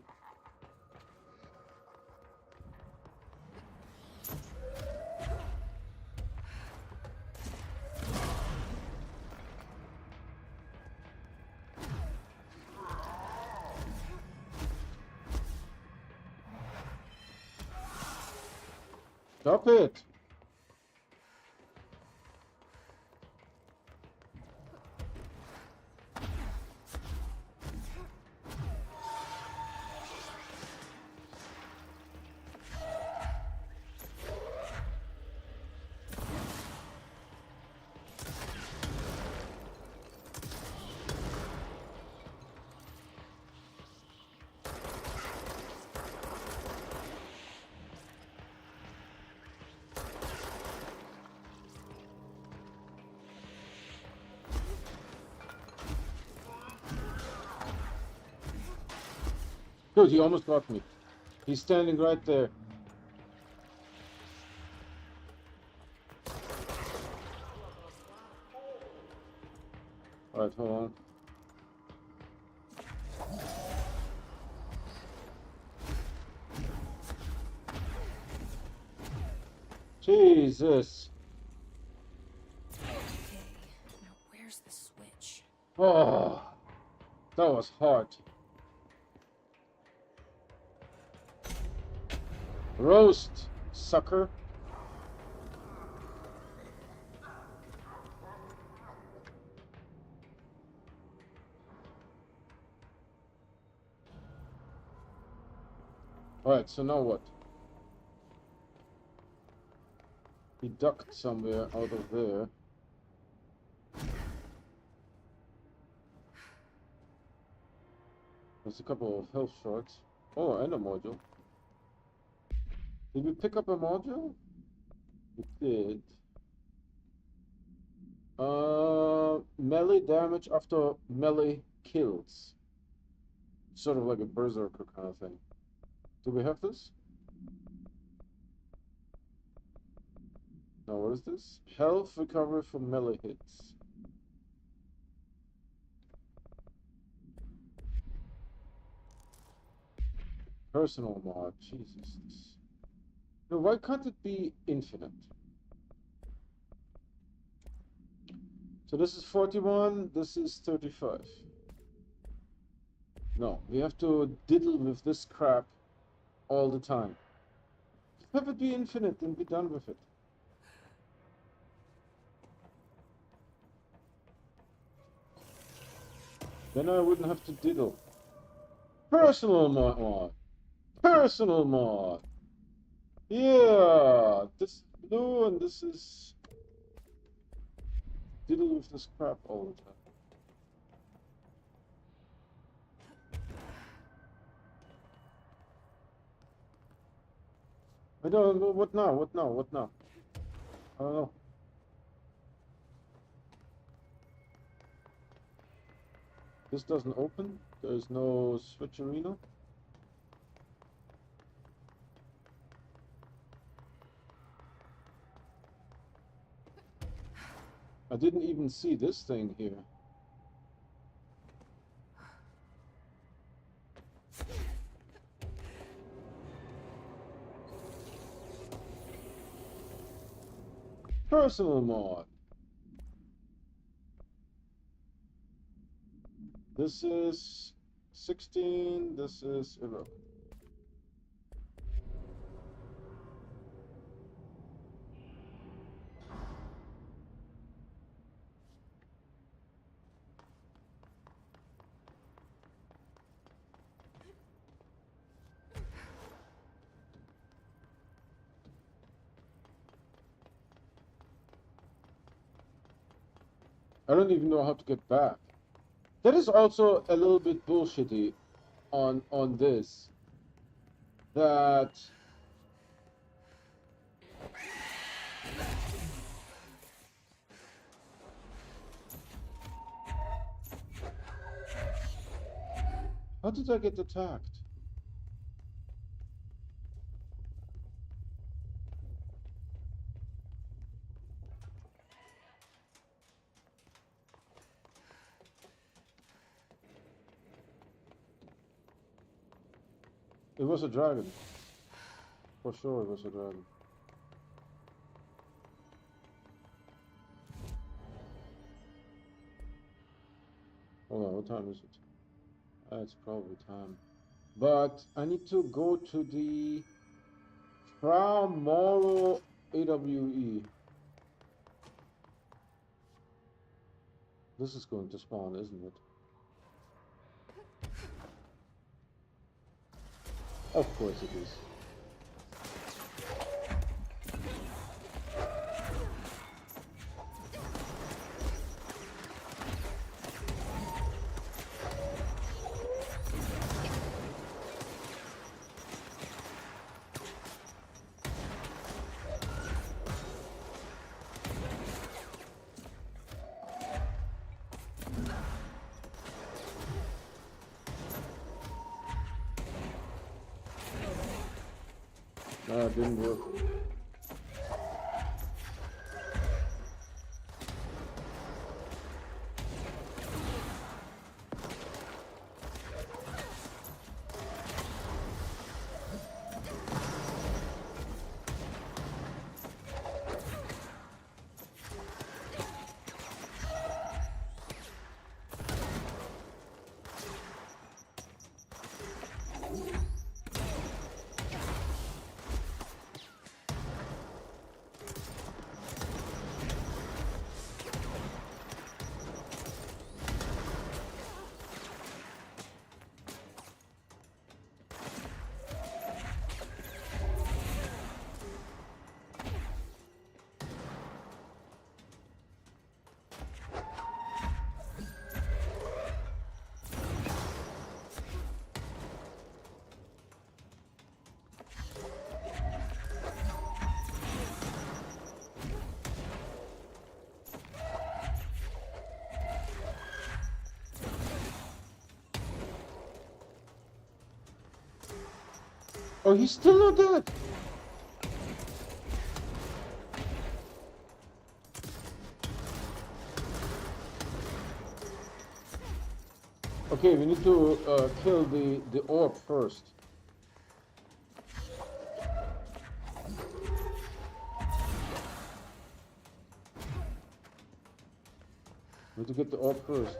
Speaker 1: Stop it! Dude, he almost got me. He's standing right there. Alright, hold on. Jesus.
Speaker 3: Okay, now where's the switch?
Speaker 1: Oh, that was hard. Roast, sucker. Alright, so now what? He ducked somewhere out of there. There's a couple of health shards. Oh, and a module. Did we pick up a module? We did. Melee damage after melee kills. Sort of like a berserker kind of thing. Do we have this? No, what is this? Health recovery from melee hits. Personal mod, Jesus. No, why can't it be infinite? So this is 41, this is 35. No, we have to diddle with this crap all the time. Have it be infinite and be done with it. Then I wouldn't have to diddle. Personal mod. Personal mod. Yeah, this is blue and this is diddle with this crap all the time. I don't know. What now? What now? What now? I don't know. This doesn't open. There's no switcherino. I didn't even see this thing here. Personal mod. This is 16, this is 11. I don't even know how to get back. That is also a little bit bullshitty on this. That how did I get attacked? It was a dragon. For sure it was a dragon. Hold on, what time is it? It's probably time. But I need to go to the Fra Mauro AWE. This is going to spawn, isn't it? Of course it is. No, it didn't work. Oh, he's still not dead. Okay, we need to kill the orb first. We need to get the orb first.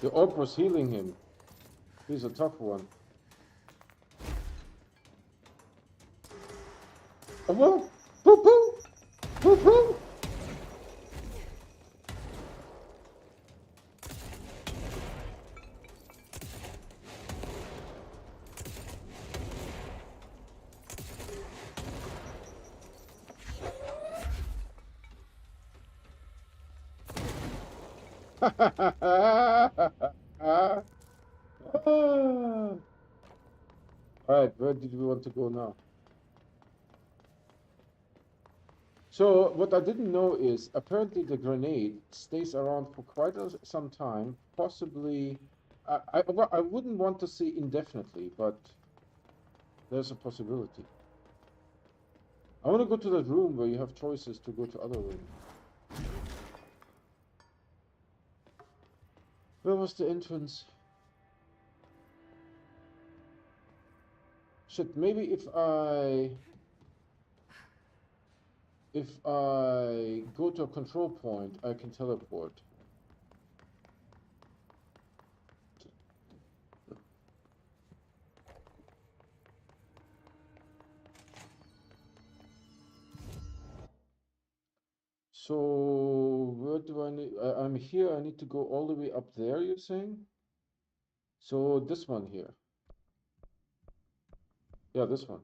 Speaker 1: The orb was healing him. He's a tough one. Oh, whoa! Poo poo! Poo poo! Alright, where did we want to go now? So, what I didn't know is, apparently the grenade stays around for quite some time, possibly, I wouldn't want to say indefinitely, but there's a possibility. I want to go to that room where you have choices to go to other rooms. Where was the entrance? Shit, maybe if I go to a control point, I can teleport. So, where do I need? I'm here, I need to go all the way up there, you're saying? So, this one here. Yeah, this one.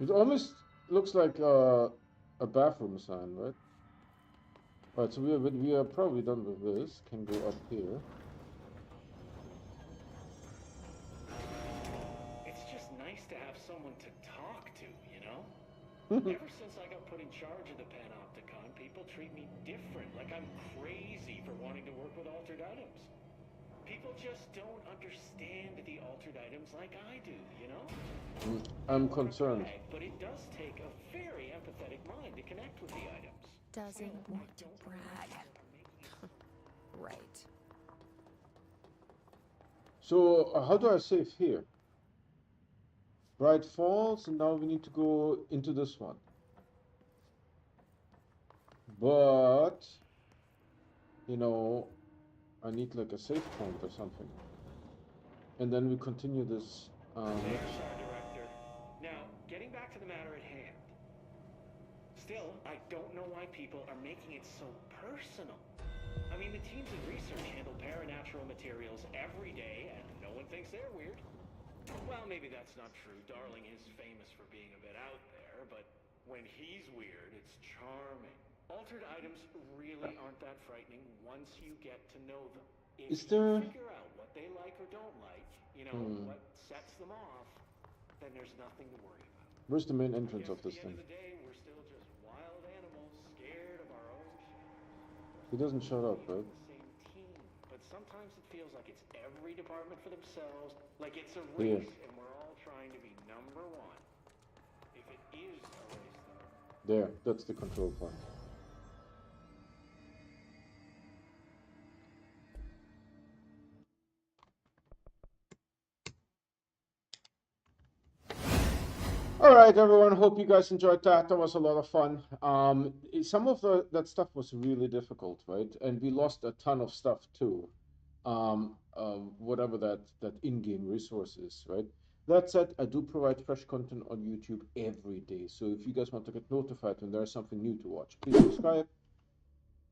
Speaker 1: It almost looks like a bathroom sign, right? Right, so we are probably done with this. Can go up here.
Speaker 11: It's just nice to have someone to talk to, you know? Ever since I got put in charge of the Panopticon, people treat me different, like I'm crazy for wanting to work with altered items. People just don't understand the altered items like I do, you know?
Speaker 1: I'm concerned.
Speaker 11: But it does take a very empathetic mind to connect with the items.
Speaker 3: Doesn't want to brag. Right.
Speaker 1: So, how do I save here? Bright Falls, and now we need to go into this one. But, you know, I need like a save point or something. And then we continue this
Speaker 11: There's our director. Now, getting back to the matter at hand. Still, I don't know why people are making it so personal. I mean, the teams in research handle paranatural materials every day, and no one thinks they're weird. Well, maybe that's not true. Darling is famous for being a bit out there, but when he's weird, it's charming. Altered items really aren't that frightening once you get to know them. If
Speaker 1: Is there...
Speaker 11: you figure out what they like or don't like, you know, what sets them off, then there's nothing to worry about.
Speaker 1: Where's the main entrance of this thing?
Speaker 11: At the end of the day, we're still just wild animals, scared of our own shadows.
Speaker 1: He doesn't shut up, right?
Speaker 11: Same team, but sometimes it feels like it's every department for themselves, like it's a race, and we're all trying to be number one. If it is a race, though.
Speaker 1: There, that's the control point. All right, everyone. Hope you guys enjoyed that. That was a lot of fun. Some of that stuff was really difficult, right? And we lost a ton of stuff too. Whatever that in-game resource is, right? That said, I do provide fresh content on YouTube every day. So if you guys want to get notified when there's something new to watch, please subscribe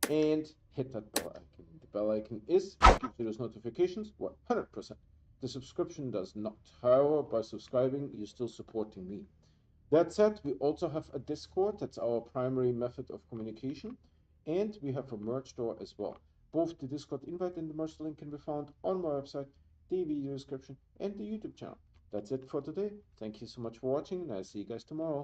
Speaker 1: and hit that bell icon. The bell icon is what gives you those notifications 100%. The subscription does not. However, by subscribing, you're still supporting me. That said, we also have a Discord. That's our primary method of communication. And we have a merch store as well. Both the Discord invite and the merge link can be found on my website, the video description, and the YouTube channel. That's it for today. Thank you so much for watching, and I'll see you guys tomorrow.